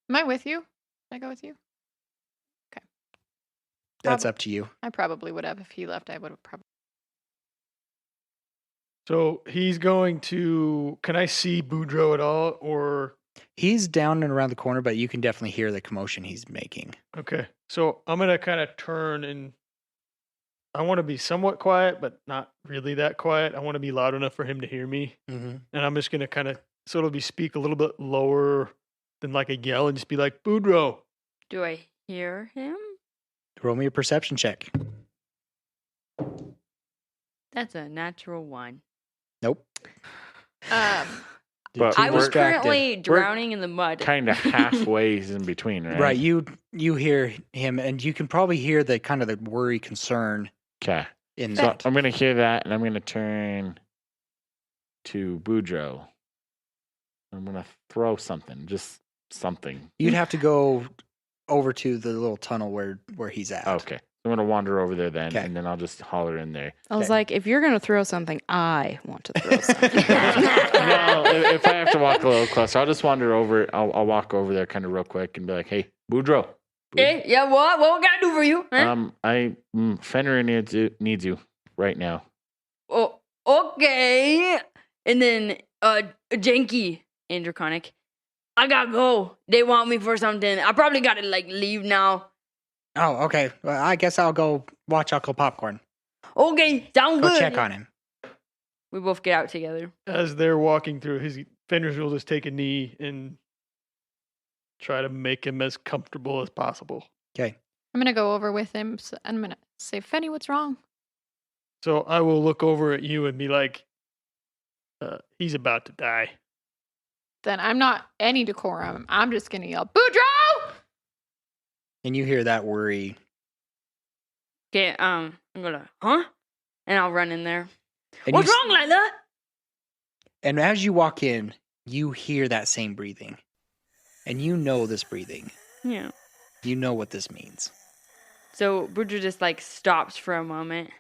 Speaker 3: Am I with you? Can I go with you? Okay.
Speaker 1: That's up to you.
Speaker 3: I probably would have. If he left, I would have probably.
Speaker 5: So he's going to. Can I see Boudreaux at all? Or.
Speaker 1: He's down and around the corner, but you can definitely hear the commotion he's making.
Speaker 5: Okay. So I'm going to kind of turn and. I want to be somewhat quiet, but not really that quiet. I want to be loud enough for him to hear me.
Speaker 1: Mm-hmm.
Speaker 5: And I'm just going to kind of sort of speak a little bit lower than like a yell and just be like, Boudreaux.
Speaker 6: Do I hear him?
Speaker 1: Roll me a perception check.
Speaker 6: That's a natural 1.
Speaker 1: Nope.
Speaker 4: But
Speaker 6: I was
Speaker 1: distracted.
Speaker 6: currently drowning in the mud.
Speaker 4: Kind of halfway in between, right?
Speaker 1: Right, you hear him, and you can probably hear the kind of the worry, concern
Speaker 4: Okay.
Speaker 1: in
Speaker 4: So
Speaker 1: that.
Speaker 4: I'm going to hear that, and I'm going to turn to Boudreaux. I'm going to throw something, just something.
Speaker 1: You'd have to go over to the little tunnel where he's at.
Speaker 4: Okay. I'm going to wander over there then,
Speaker 1: Okay.
Speaker 4: and then I'll just holler in there.
Speaker 2: I was
Speaker 1: Okay.
Speaker 2: like, if you're going to throw something, I want to throw something.
Speaker 4: No, if I have to walk a little closer, I'll just wander over. I'll walk over there kind of real quick and be like, hey, Boudreaux.
Speaker 6: Hey, yeah, what? What we gotta do for you? Huh?
Speaker 4: Fenrir needs you right now.
Speaker 6: Oh, okay. And then, Janky and Draconic. I gotta go. They want me for something. I probably gotta, leave now.
Speaker 1: Oh, okay. Well, I guess I'll go watch Uncle Popcorn.
Speaker 6: Okay, sound
Speaker 1: Go
Speaker 6: good.
Speaker 1: check on him.
Speaker 6: We both get out together.
Speaker 5: As they're walking through, Fenris will just take a knee and try to make him as comfortable as possible.
Speaker 1: Okay.
Speaker 3: I'm gonna go over with him. And I'm gonna say, Fenny, what's wrong?
Speaker 5: So I will look over at you and be like, he's about to die.
Speaker 3: Then I'm not any decorum. I'm just gonna yell, Boudreaux!
Speaker 1: And you hear that worry.
Speaker 6: Okay, I'm gonna, huh? And I'll run in there.
Speaker 1: And
Speaker 6: What's
Speaker 1: you,
Speaker 6: wrong, Lila?
Speaker 1: And as you walk in, you hear that same breathing. And you know this breathing.
Speaker 6: Yeah.
Speaker 1: You know what this means.
Speaker 6: So Boudreaux just, stops for a moment,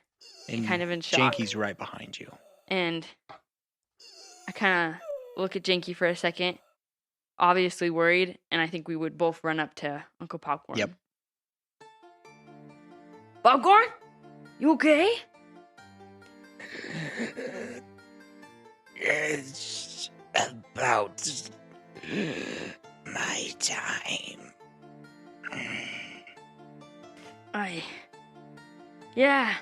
Speaker 1: And
Speaker 6: kind of in shock.
Speaker 1: Janky's right behind you.
Speaker 6: And I kind of look at Janky for a second, obviously worried, and I think we would both run up to Uncle Popcorn.
Speaker 1: Yep.
Speaker 6: Popcorn? You okay?
Speaker 1: It's about my time.
Speaker 6: Yeah.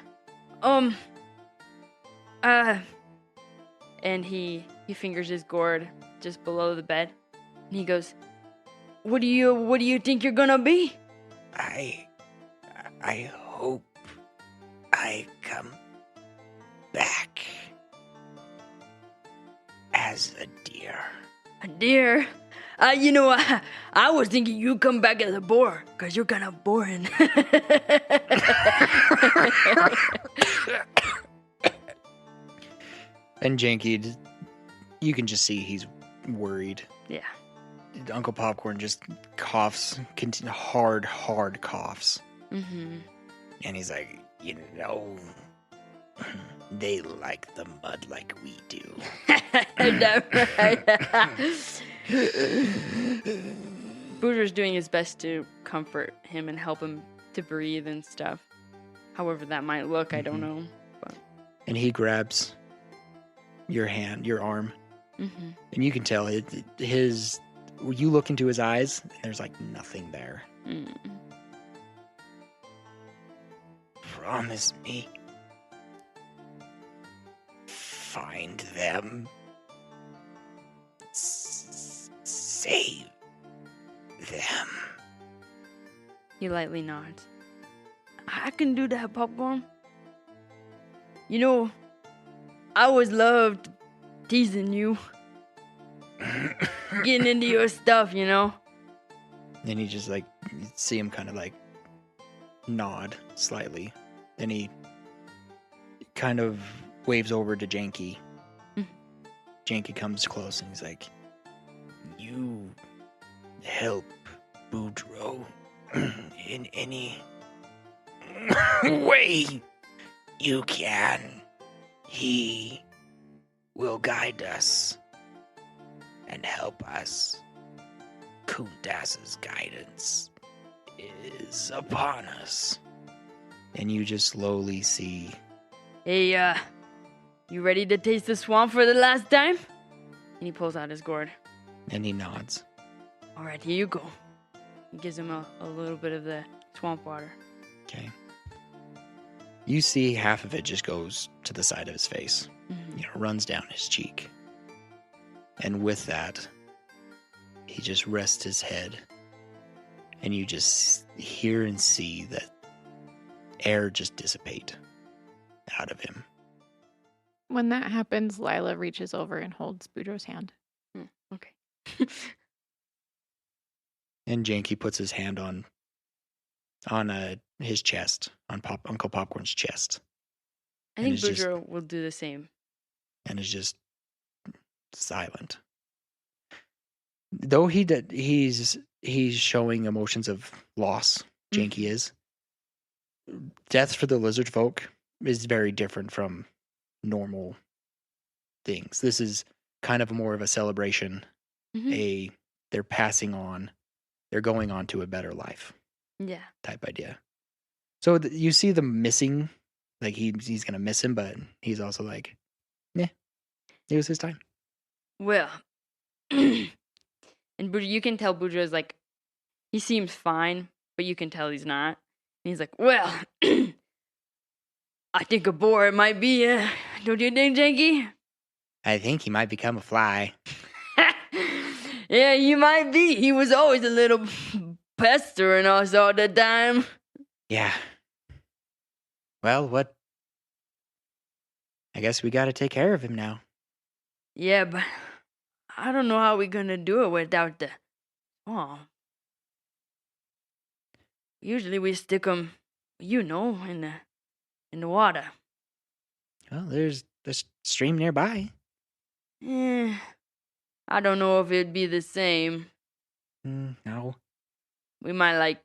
Speaker 6: And he fingers his gourd just below the bed. And he goes, What do you think you're gonna be?
Speaker 1: I hope I come back as a deer.
Speaker 6: A deer? I was thinking you come back as a boar, because you're kind of boring.
Speaker 1: And Janky, you can just see he's worried.
Speaker 6: Yeah.
Speaker 1: Uncle Popcorn just coughs, hard coughs.
Speaker 6: Mm-hmm.
Speaker 1: And he's like, they like the mud like we do.
Speaker 6: Boudreaux's doing his best to comfort him and help him to breathe and stuff. However that might look, I don't know. But.
Speaker 1: And he grabs your arm, and you can tell you look into his eyes, and there's like nothing there.
Speaker 6: Mm.
Speaker 1: Promise me. Find them. Save them.
Speaker 6: He lightly nods. I can do that, Popcorn. I always loved teasing you. Getting into your stuff,
Speaker 1: And he just you see him kind of nod slightly. Then he kind of waves over to Janky. Janky comes close and he's like, you help Boudreaux in any way you can. He will guide us and help us. Kuntas's guidance is upon us. And you just slowly see.
Speaker 6: Hey, you ready to taste the swamp for the last time? And he pulls out his gourd.
Speaker 1: And he nods.
Speaker 6: All right, here you go. He gives him a little bit of the swamp water.
Speaker 1: Okay. You see half of it just goes to the side of his face. Runs down his cheek. And with that, he just rests his head. And you just hear and see that air just dissipate out of him.
Speaker 3: When that happens, Lila reaches over and holds Boudreaux's hand.
Speaker 6: Okay.
Speaker 1: And Janky puts his hand on his chest, on Uncle Popcorn's chest.
Speaker 6: I think Boudreaux will do the same.
Speaker 1: And is just silent. Though he's showing emotions of loss, Janky is. Death for the lizard folk is very different from normal things. This is kind of more of a celebration. They're passing on. They're going on to a better life.
Speaker 6: Yeah.
Speaker 1: Type idea. So you see them missing, he's gonna miss him, but he's also like, yeah, it was his time.
Speaker 6: Well, and you can tell Boudreaux's he seems fine, but you can tell he's not. And he's like, well, I think a boar it might be, don't you think, Janky?
Speaker 1: I think he might become a fly.
Speaker 6: Yeah, he might be. He was always a little pestering us all the time.
Speaker 1: Yeah. Well, what? I guess we gotta take care of him now.
Speaker 6: Yeah, but I don't know how we're gonna do it without the swamp. Usually we stick them, in the water.
Speaker 1: Well, there's a stream nearby.
Speaker 6: I don't know if it'd be the same.
Speaker 1: No.
Speaker 6: We might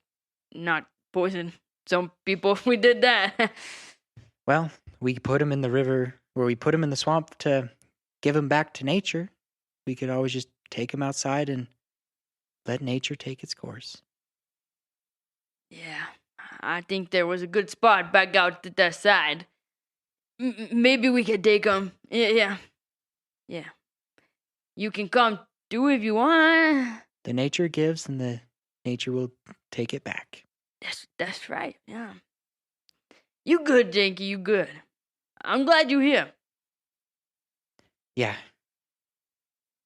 Speaker 6: not poison some people if we did that.
Speaker 1: Well, we put him in the river, or we put him in the swamp to give him back to nature. We could always just take him outside and let nature take its course.
Speaker 6: Yeah, I think there was a good spot back out to that side. Maybe we could take him. Yeah. You can come too if you want.
Speaker 1: The nature gives, and the nature will take it back.
Speaker 6: That's right. Yeah. You good, Janky? You good? I'm glad you're here.
Speaker 1: Yeah.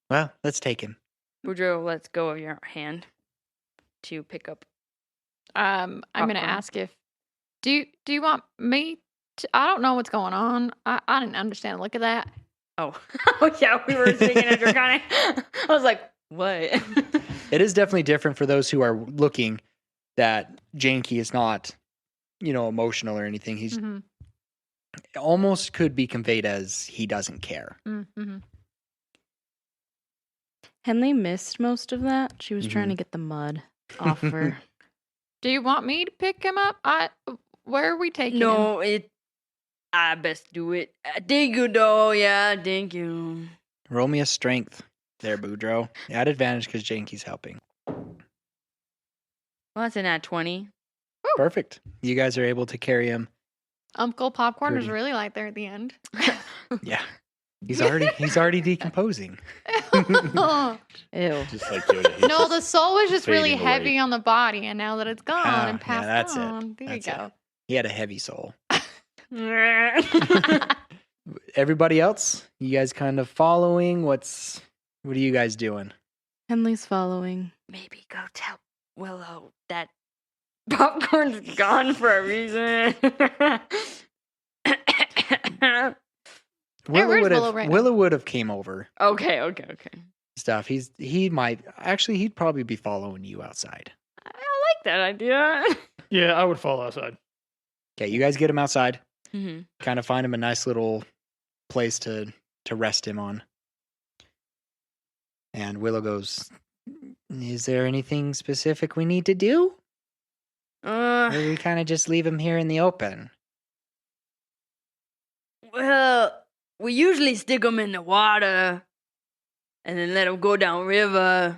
Speaker 1: Well, let's take him.
Speaker 6: Boudreaux lets go of your hand. to pick up.
Speaker 3: I'm gonna
Speaker 6: Popcorn.
Speaker 3: ask if do you want me to, I don't know what's going on. I didn't understand. Look at that.
Speaker 6: Oh, oh yeah, we were singing a draconic. I was like, what?
Speaker 1: It is definitely different for those who are looking that Janky is not, emotional or anything. He's
Speaker 3: Mhm.
Speaker 1: almost could be conveyed as he doesn't care.
Speaker 3: Mm-hmm.
Speaker 2: Henley missed most of that. She was trying to get the mud off her.
Speaker 3: Do you want me to pick him up? Where are we taking him?
Speaker 6: No, I best do it. Thank you, though. Yeah, thank you.
Speaker 1: Roll me a strength there, Boudreaux. At advantage because Janky's helping.
Speaker 6: Well, that's an at 20.
Speaker 1: Perfect. You guys are able to carry him.
Speaker 3: Uncle Popcorn was
Speaker 1: Pretty.
Speaker 3: really like there at the end.
Speaker 1: Yeah. He's already decomposing.
Speaker 2: Ew.
Speaker 4: Just like Yoda. he's
Speaker 3: No,
Speaker 4: just-
Speaker 3: the soul was just really
Speaker 4: fading away.
Speaker 3: heavy on the body, and now that it's gone
Speaker 1: Ah,
Speaker 3: and
Speaker 1: yeah,
Speaker 3: passed
Speaker 1: that's it.
Speaker 3: on, there
Speaker 1: That's
Speaker 3: you
Speaker 1: it.
Speaker 3: go.
Speaker 1: He had a heavy soul. Everybody else, you guys kind of following? What are you guys doing?
Speaker 2: Henley's following.
Speaker 6: Maybe go tell Willow that popcorn's gone for a reason.
Speaker 3: where's Willow right now?
Speaker 1: Willow would have came over.
Speaker 6: okay.
Speaker 1: Stuff. He'd probably be following you outside.
Speaker 6: I like that idea.
Speaker 5: Yeah, I would fall outside.
Speaker 1: Okay, you guys get him outside.
Speaker 6: Mm-hmm.
Speaker 1: Kind of find him a nice little place to rest him on. And Willow goes, "Is there anything specific we need to do? Or do we kind of just leave him here in the open?"
Speaker 6: Well, we usually stick them in the water and then let them go down river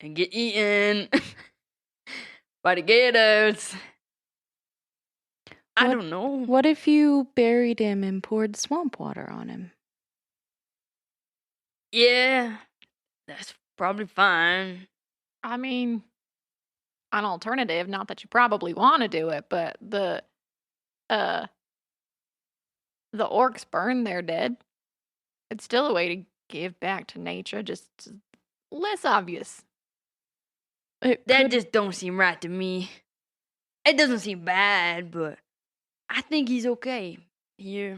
Speaker 6: and get eaten by the gators. I
Speaker 2: What-
Speaker 6: don't know.
Speaker 2: What if you buried him and poured swamp water on him?
Speaker 6: Yeah, that's probably fine.
Speaker 3: I mean, an alternative, not that you probably want to do it, but the orcs burn their dead. It's still a way to give back to nature, just less obvious.
Speaker 2: It
Speaker 6: That
Speaker 2: could-
Speaker 6: just don't seem right to me. It doesn't seem bad, but I think he's okay. He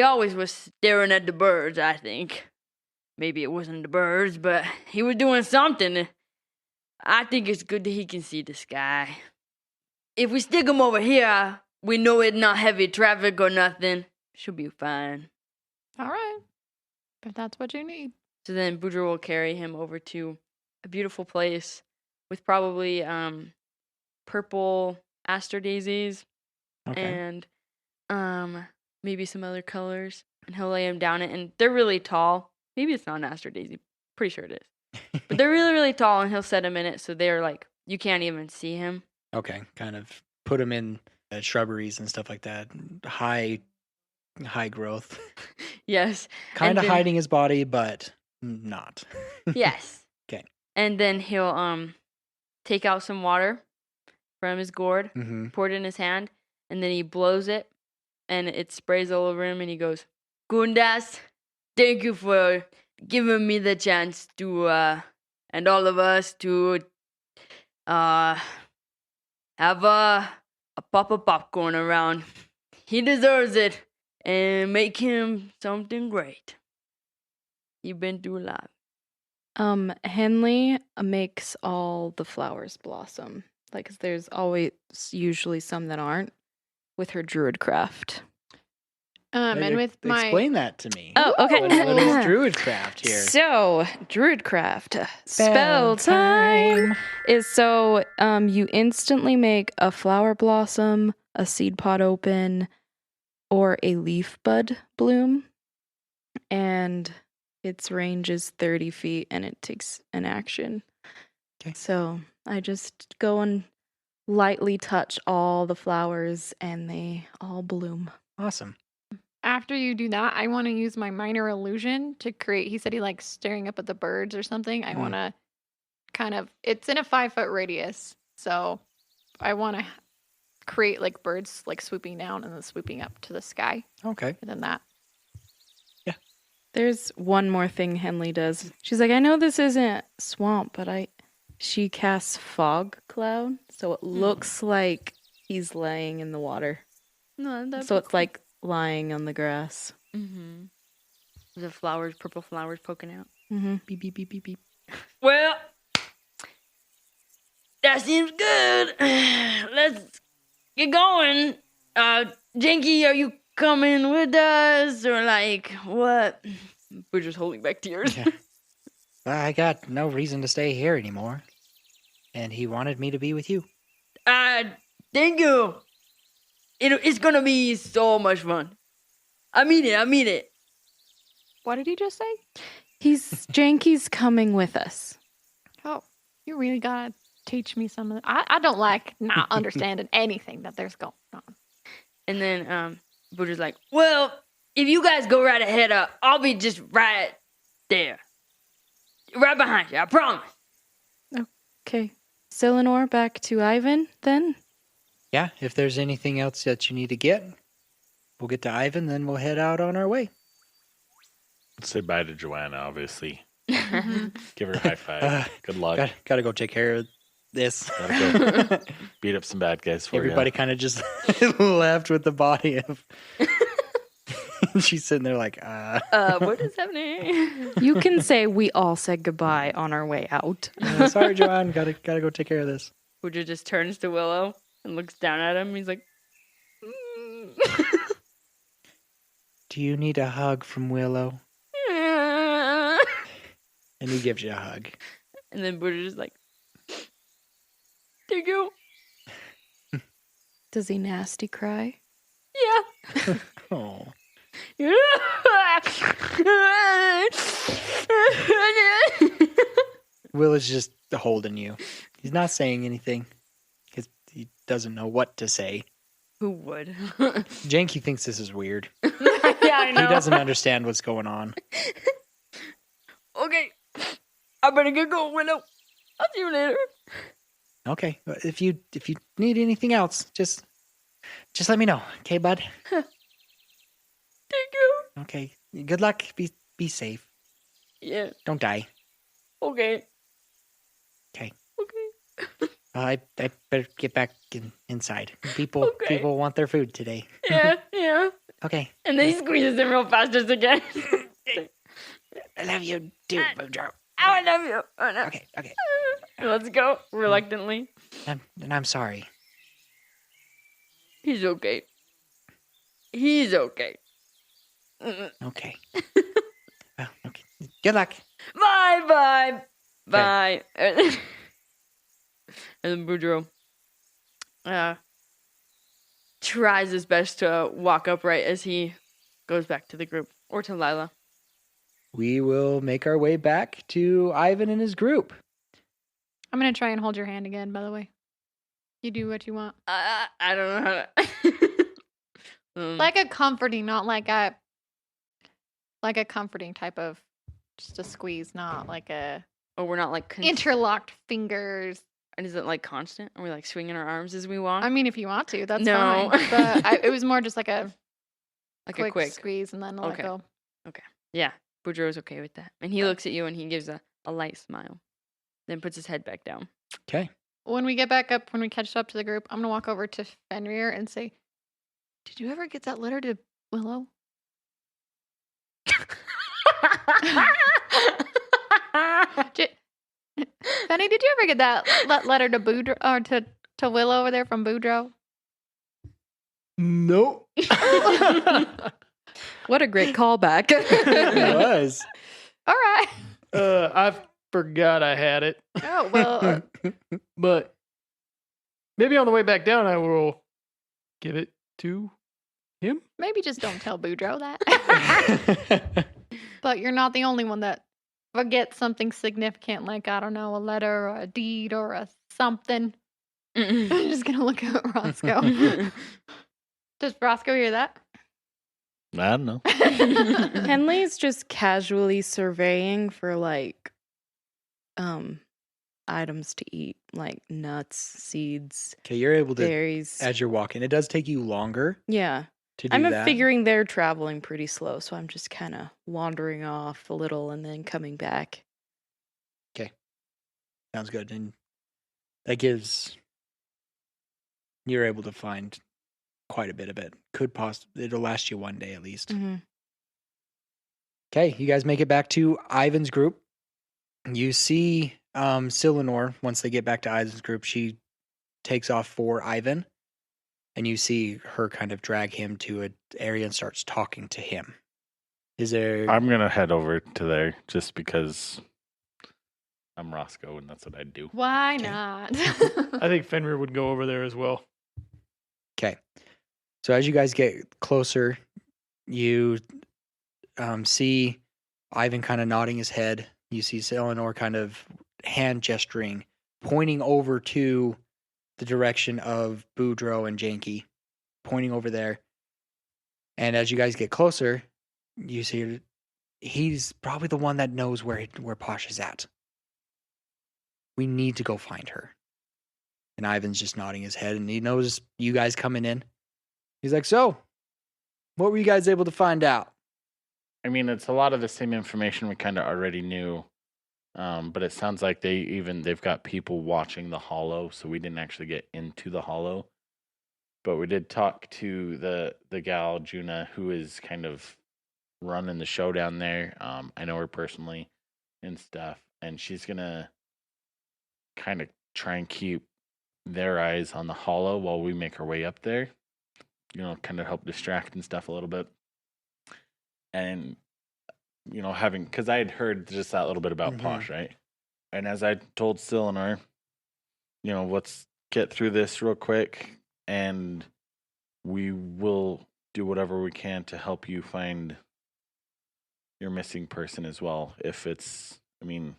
Speaker 6: always was staring at the birds, I think. Maybe it wasn't the birds, but he was doing something. I think it's good that he can see the sky. If we stick him over here, we know it's not heavy traffic or nothing. She'll be fine.
Speaker 3: All right. If that's what you need.
Speaker 6: So then Boudreaux will carry him over to a beautiful place with probably purple aster daisies
Speaker 1: Okay.
Speaker 6: and maybe some other colors. And he'll lay him down it. And they're really tall. Maybe it's not an aster daisy. Pretty sure it is. But they're really, really tall, and he'll set him in it so they're like, you can't even see him.
Speaker 1: Okay, kind of put him in shrubberies and stuff like that. High growth.
Speaker 6: Yes.
Speaker 1: Kind of
Speaker 6: then-
Speaker 1: hiding his body, but not.
Speaker 6: Yes.
Speaker 1: 'Kay.
Speaker 6: And then he'll take out some water from his gourd,
Speaker 1: Mm-hmm.
Speaker 6: pour it in his hand, and then he blows it, and it sprays all over him, and he goes, Gundas, thank you for giving me the chance to, and all of us to, have a pop of popcorn around. He deserves it, and make him something great. You've been through a lot.
Speaker 2: Henley makes all the flowers blossom. Like, 'cause there's always usually some that aren't with her druid craft.
Speaker 3: And with my
Speaker 1: Explain that to me.
Speaker 2: Oh, okay.
Speaker 1: What is druidcraft here?
Speaker 2: So, druidcraft spell time is so you instantly make a flower blossom, a seed pod open, or a leaf bud bloom, and its range is 30 feet, and it takes an action.
Speaker 1: Okay.
Speaker 2: So I just go and lightly touch all the flowers, and they all bloom.
Speaker 1: Awesome.
Speaker 3: After you do that, I want to use my minor illusion to create. He said he likes staring up at the birds or something. I want to kind of, it's in a 5-foot radius. So I want to create like birds like swooping down and then swooping up to the sky.
Speaker 1: Okay.
Speaker 3: And then that.
Speaker 2: There's one more thing Henley does. She's like, I know this isn't swamp, but she casts fog cloud, so it looks like he's laying in the water.
Speaker 6: No,
Speaker 2: So it's like lying on the grass.
Speaker 6: Mm-hmm. The flowers, purple flowers poking out.
Speaker 2: Mm-hmm. Beep, beep, beep, beep, beep.
Speaker 6: Well, that seems good. Let's get going. Janky, are you coming with us or like what? We're just holding back tears.
Speaker 1: Yeah. I got no reason to stay here anymore. And he wanted me to be with you.
Speaker 6: Thank you. It's gonna be so much fun. I mean it.
Speaker 3: What did he just say?
Speaker 2: Janky's coming with us.
Speaker 3: Oh, you really gotta teach me some of that. I don't like not understanding anything that there's going on.
Speaker 6: And then Boudreaux's like, well, if you guys go right ahead, I'll be just right there. Right behind you, I promise.
Speaker 2: Okay. Selenor, back to Ivan, then?
Speaker 1: Yeah, if there's anything else that you need to get, we'll get to Ivan, then we'll head out on our way.
Speaker 4: Say bye to Joanna, obviously. Give her a high five. Good luck.
Speaker 1: Gotta go take care of this.
Speaker 4: Gotta go beat up some bad guys for
Speaker 1: Everybody kind of just left with the body of... She's sitting there like,
Speaker 6: What is happening?
Speaker 2: You can say we all said goodbye on our way out.
Speaker 1: sorry, Joanne, gotta go take care of this.
Speaker 6: Boudreaux just turns to Willow and looks down at him. He's like,
Speaker 1: Do you need a hug from Willow? And he gives you a hug.
Speaker 6: and then Boudreaux is like, thank you.
Speaker 2: Does he nasty cry?
Speaker 6: Yeah.
Speaker 1: Oh. Will is just holding you. He's not saying anything because he doesn't know what to say.
Speaker 6: Who would?
Speaker 1: Janky thinks this is weird.
Speaker 6: Yeah, I know.
Speaker 1: He doesn't understand what's going on.
Speaker 6: Okay. I better get going, Willow. I'll see you later.
Speaker 1: Okay, if you need anything else, just let me know. Okay, bud.
Speaker 6: Thank you.
Speaker 1: Okay. Good luck. Be safe.
Speaker 6: Yeah.
Speaker 1: Don't die.
Speaker 6: Okay.
Speaker 1: Okay.
Speaker 6: Okay.
Speaker 1: I better get back inside. People want their food today.
Speaker 6: Yeah, yeah.
Speaker 1: Okay.
Speaker 6: And then he squeezes him real fast just again.
Speaker 1: I love you too, Boudreaux.
Speaker 6: I love you. Oh, no.
Speaker 1: Okay.
Speaker 6: Let's go. Reluctantly.
Speaker 1: And I'm sorry.
Speaker 6: He's okay. He's okay.
Speaker 1: Okay. Well, okay. Good luck.
Speaker 6: Bye. And then Boudreaux tries his best to walk upright as he goes back to the group or to Lila.
Speaker 1: We will make our way back to Ivan and his group.
Speaker 3: I'm gonna try and hold your hand again. By the way, you do what you want.
Speaker 6: I don't know how to.
Speaker 3: Like a comforting, not like a comforting type of just a squeeze, not like a
Speaker 6: Oh, we're not like
Speaker 3: interlocked fingers.
Speaker 6: And is it like constant? Are we like swinging our arms as we walk?
Speaker 3: I mean, if you want to, that's
Speaker 6: No.
Speaker 3: fine. But it was more just like a
Speaker 6: like
Speaker 3: quick,
Speaker 6: a quick.
Speaker 3: squeeze and then let
Speaker 6: Okay.
Speaker 3: go.
Speaker 6: Yeah, Boudreaux's okay with that. And he looks at you and he gives a light smile. Then puts his head back down.
Speaker 1: Okay.
Speaker 3: When we get back up, when we catch up to the group, I'm gonna walk over to Fenrir and say, "Did you ever get that letter to Willow?" Penny, did you ever get that letter to Boudreaux or to Willow over there from Boudreaux?
Speaker 5: Nope.
Speaker 2: What a great callback.
Speaker 1: It was.
Speaker 3: All right.
Speaker 5: I forgot I had it.
Speaker 3: Oh well.
Speaker 5: But maybe on the way back down, I will give it to him.
Speaker 3: Maybe just don't tell Boudreaux that. But you're not the only one that forgets something significant, like, I don't know, a letter or a deed or a something. I'm just going to look at Roscoe. Does Roscoe hear that?
Speaker 4: I don't know.
Speaker 2: Henley's just casually surveying for like items to eat, like nuts, seeds,
Speaker 1: Okay, you're able to,
Speaker 2: berries.
Speaker 1: as you're walking, it does take you longer,
Speaker 2: Yeah.
Speaker 1: to do
Speaker 2: I'm
Speaker 1: that.
Speaker 2: figuring they're traveling pretty slow, so I'm just kind of wandering off a little and then coming back.
Speaker 1: Sounds good. And that gives you're able to find quite a bit of it. It'll last you one day at least.
Speaker 2: Mm-hmm.
Speaker 1: Okay, you guys make it back to Ivan's group. You see Silenor, once they get back to Ivan's group, she takes off for Ivan, and you see her kind of drag him to an area and starts talking to him.
Speaker 4: I'm going to head over to there just because I'm Roscoe and that's what I'd do.
Speaker 3: Why
Speaker 1: Okay.
Speaker 3: not?
Speaker 5: I think Fenrir would go over there as well.
Speaker 1: Okay. So as you guys get closer, you see Ivan kind of nodding his head. You see Eleanor kind of hand gesturing, pointing over to the direction of Boudreaux and Janky, pointing over there. And as you guys get closer, you see he's probably the one that knows where Posh is at. We need to go find her. And Ivan's just nodding his head, and he knows you guys coming in. He's like, so, what were you guys able to find out?
Speaker 4: I mean, it's a lot of the same information we kind of already knew, but it sounds like they've got people watching the Hollow, so we didn't actually get into the Hollow. But we did talk to the gal, Juna, who is kind of running the show down there. I know her personally and stuff, and she's going to kind of try and keep their eyes on the Hollow while we make our way up there. You know, kind of help distract and stuff a little bit. And, you know, because I had heard just that little bit about Posh, right? And as I told Silenor, you know, let's get through this real quick, and we will do whatever we can to help you find your missing person as well. If it's, I mean,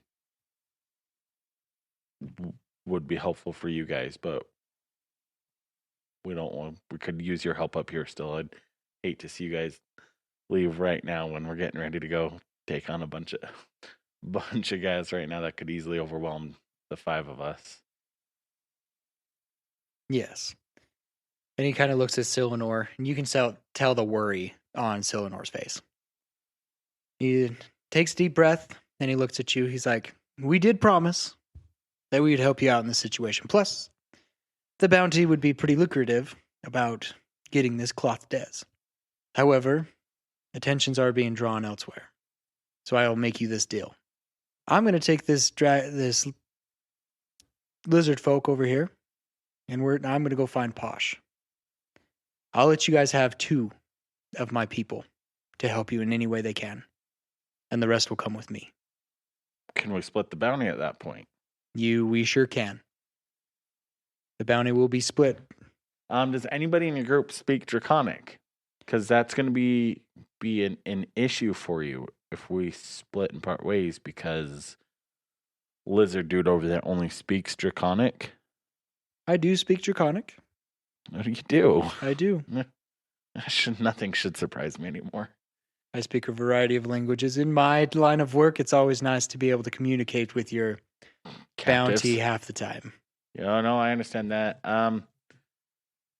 Speaker 4: would be helpful for you guys, but we could use your help up here still. I'd hate to see you guys leave right now when we're getting ready to go take on a bunch of guys right now that could easily overwhelm the 5 of us.
Speaker 1: Yes. And he kind of looks at Silenor, and you can tell the worry on Silenor's face. He takes a deep breath, and he looks at you. He's like, we did promise that we would help you out in this situation. Plus, the bounty would be pretty lucrative about getting this cloth des. However, attentions are being drawn elsewhere. So I'll make you this deal. I'm going to take this lizard folk over here, and I'm going to go find Posh. I'll let you guys have 2 of my people to help you in any way they can, and the rest will come with me.
Speaker 4: Can we split the bounty at that point?
Speaker 1: We sure can. The bounty will be split.
Speaker 4: Does anybody in your group speak Draconic? Because that's going to be an issue for you if we split and part ways, because Lizard Dude over there only speaks Draconic.
Speaker 1: I do speak Draconic.
Speaker 4: What do you do?
Speaker 1: I do.
Speaker 4: Nothing should surprise me anymore.
Speaker 1: I speak a variety of languages. In my line of work, it's always nice to be able to communicate with your
Speaker 4: Captives.
Speaker 1: bounty half the time.
Speaker 4: Yeah, no, I understand that.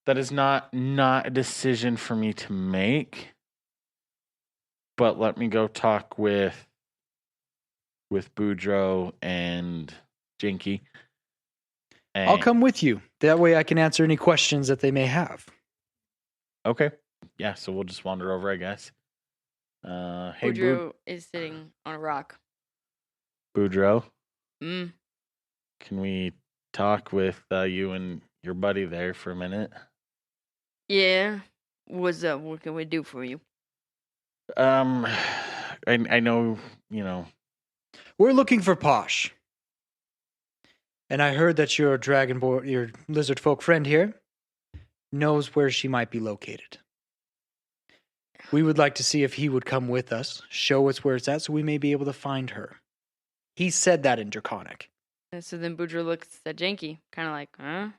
Speaker 4: That is not a decision for me to make. But let me go talk with Boudreaux and Janky.
Speaker 1: I'll come with you. That way I can answer any questions that they may have.
Speaker 4: Okay. Yeah, so we'll just wander over, I guess. Hey,
Speaker 6: Boudreaux is sitting on a rock.
Speaker 4: Boudreaux,
Speaker 6: Mm.
Speaker 4: can we talk with you and your buddy there for a minute?
Speaker 6: Yeah. What's up? What can we do for you?
Speaker 4: I know, you know.
Speaker 1: We're looking for Posh. And I heard that your your lizard folk friend here knows where she might be located. We would like to see if he would come with us, show us where it's at, so we may be able to find her. He said that in Draconic.
Speaker 6: And so then Boudreaux looks at Janky, kind of like, huh?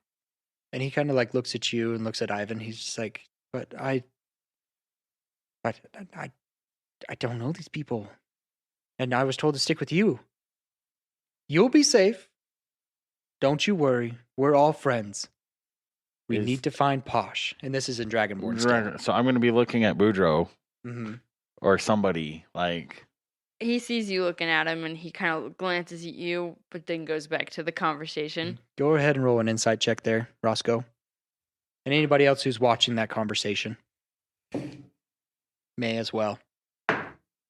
Speaker 1: And he kind of like looks at you and looks at Ivan. He's just like, but I don't know these people. And I was told to stick with you. You'll be safe. Don't you worry. We're all friends. We
Speaker 4: is-
Speaker 1: need to find Posh. And this is in Dragonborn still.
Speaker 4: So I'm going to be looking at Boudreaux
Speaker 1: Mm-hmm.
Speaker 4: or somebody like.
Speaker 6: He sees you looking at him and he kind of glances at you, but then goes back to the conversation.
Speaker 1: Go ahead and roll an insight check there, Roscoe. And anybody else who's watching that conversation may as well.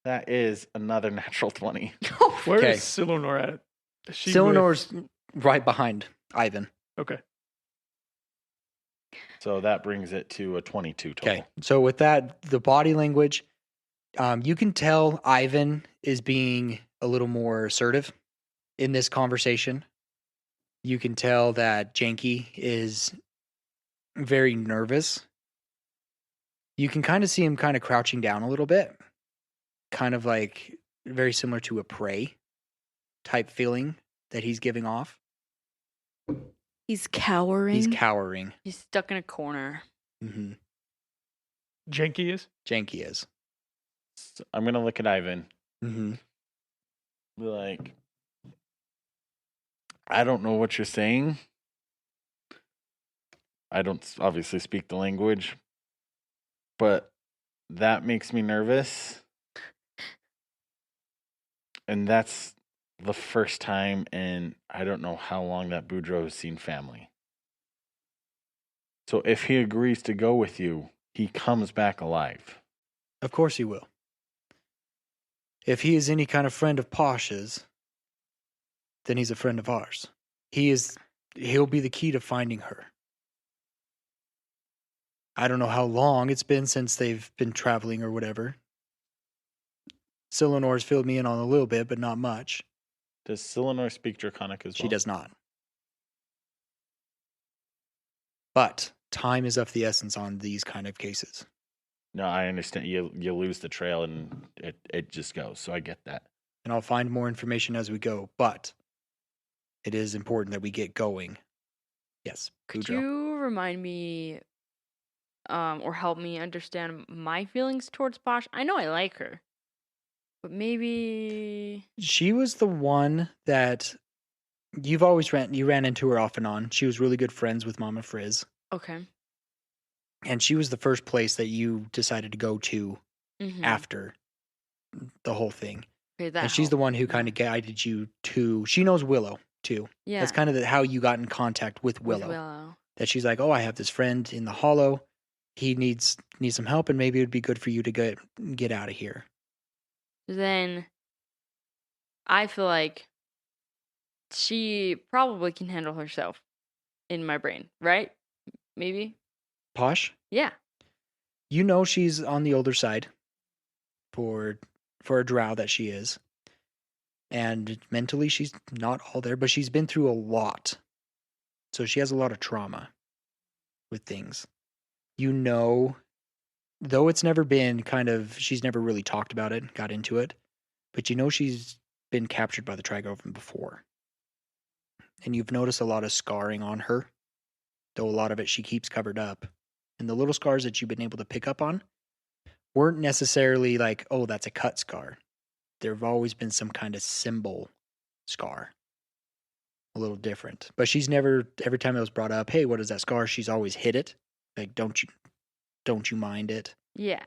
Speaker 4: That is another natural 20.
Speaker 5: Where
Speaker 1: Okay.
Speaker 5: is Silenor at? Is she
Speaker 1: Silinor's right behind Ivan.
Speaker 5: with- Okay.
Speaker 4: So that brings it to a 22 total.
Speaker 1: Okay. So with that, the body language, you can tell Ivan is being a little more assertive in this conversation. You can tell that Janky is very nervous. You can kind of see him kind of crouching down a little bit, kind of like very similar to a prey type feeling that he's giving off.
Speaker 2: He's cowering.
Speaker 1: He's cowering.
Speaker 6: He's stuck in a corner.
Speaker 1: Mm-hmm.
Speaker 5: Janky is?
Speaker 1: Janky is.
Speaker 4: So I'm going to look at Ivan.
Speaker 1: Mm-hmm.
Speaker 4: Be like, I don't know what you're saying. I don't obviously speak the language, but that makes me nervous. And that's the first time in I don't know how long that Boudreaux has seen family. So if he agrees to go with you, he comes back alive.
Speaker 1: Of course he will. If he is any kind of friend of Posh's, then he's a friend of ours. He'll be the key to finding her. I don't know how long it's been since they've been traveling or whatever. Silinor's filled me in on a little bit, but not much.
Speaker 4: Does Silenor speak Draconic as well?
Speaker 1: She does not. But time is of the essence on these kind of cases.
Speaker 4: No, I understand. You lose the trail and it just goes. So I get that.
Speaker 1: And I'll find more information as we go, but it is important that we get going. Yes.
Speaker 6: Could
Speaker 1: Boudreaux.
Speaker 6: you remind me or help me understand my feelings towards Posh? I know I like her, but maybe
Speaker 1: She was the one that you ran into her off and on. She was really good friends with Mama Frizz.
Speaker 6: okay.
Speaker 1: And she was the first place that you decided to go to
Speaker 6: Mhm.
Speaker 1: after the whole thing.
Speaker 6: Okay, that
Speaker 1: And she's the
Speaker 6: helped.
Speaker 1: one who kind of guided you to. She knows Willow too.
Speaker 6: Yeah.
Speaker 1: That's kind of how you got in contact with
Speaker 6: with
Speaker 1: Willow. That she's like, oh, I have this friend in the Hollow. He needs some help, and maybe it would be good for you to get out of here.
Speaker 6: Then I feel like she probably can handle herself in my brain, right? Maybe.
Speaker 1: Posh,
Speaker 6: Yeah.
Speaker 1: you know she's on the older side for a drow that she is. And mentally she's not all there, but she's been through a lot. So she has a lot of trauma with things. You know, though it's never been she's never really talked about it, got into it, but you know she's been captured by the Trigoven before. And you've noticed a lot of scarring on her, though a lot of it she keeps covered up. And the little scars that you've been able to pick up on weren't necessarily like, oh, that's a cut scar. There have always been some kind of symbol scar. A little different. But she's never, every time it was brought up, hey, what is that scar? She's always hid it. Like, don't you mind it?
Speaker 6: Yeah.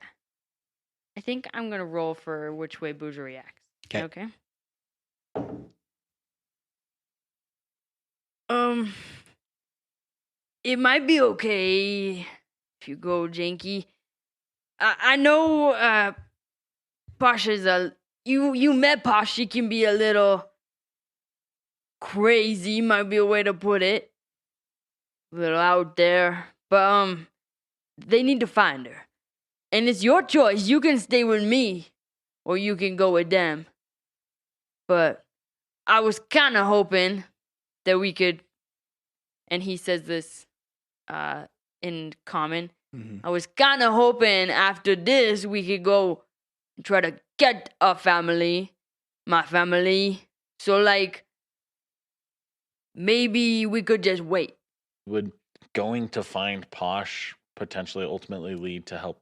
Speaker 6: I think I'm going to roll for which way Boudreaux reacts.
Speaker 1: 'Kay.
Speaker 6: Okay. It might be okay if you go, Janky. I know Posh is you met Posh, she can be a little crazy, might be a way to put it. A little out there. But they need to find her. And it's your choice. You can stay with me or you can go with them. But I was kind of hoping that we could, and he says this in common,
Speaker 1: Mm-hmm.
Speaker 6: I was kind of hoping after this we could go and try to get my family. So, like, maybe we could just wait.
Speaker 4: Would going to find Posh potentially ultimately lead to help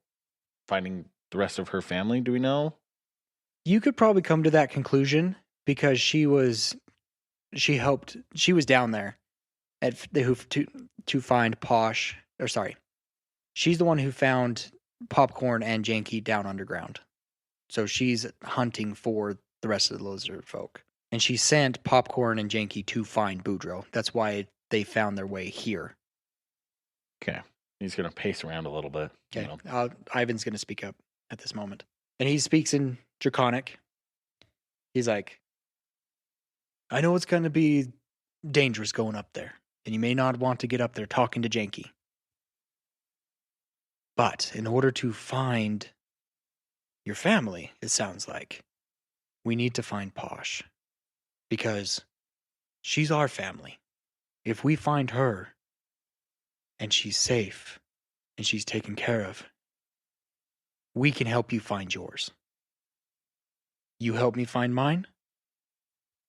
Speaker 4: finding the rest of her family? Do we know?
Speaker 1: You could probably come to that conclusion because she was down there to find Posh. Or sorry, she's the one who found Popcorn and Janky down underground. So she's hunting for the rest of the lizard folk. And she sent Popcorn and Janky to find Boudreaux. That's why they found their way here.
Speaker 4: Okay. He's going to pace around a little bit.
Speaker 1: Okay. Ivan's going to speak up at this moment. And he speaks in Draconic. He's like, I know it's going to be dangerous going up there. And you may not want to get up there talking to Janky. But in order to find your family, it sounds like, we need to find Posh. Because she's our family. If we find her, and she's safe, and she's taken care of, we can help you find yours. You help me find mine,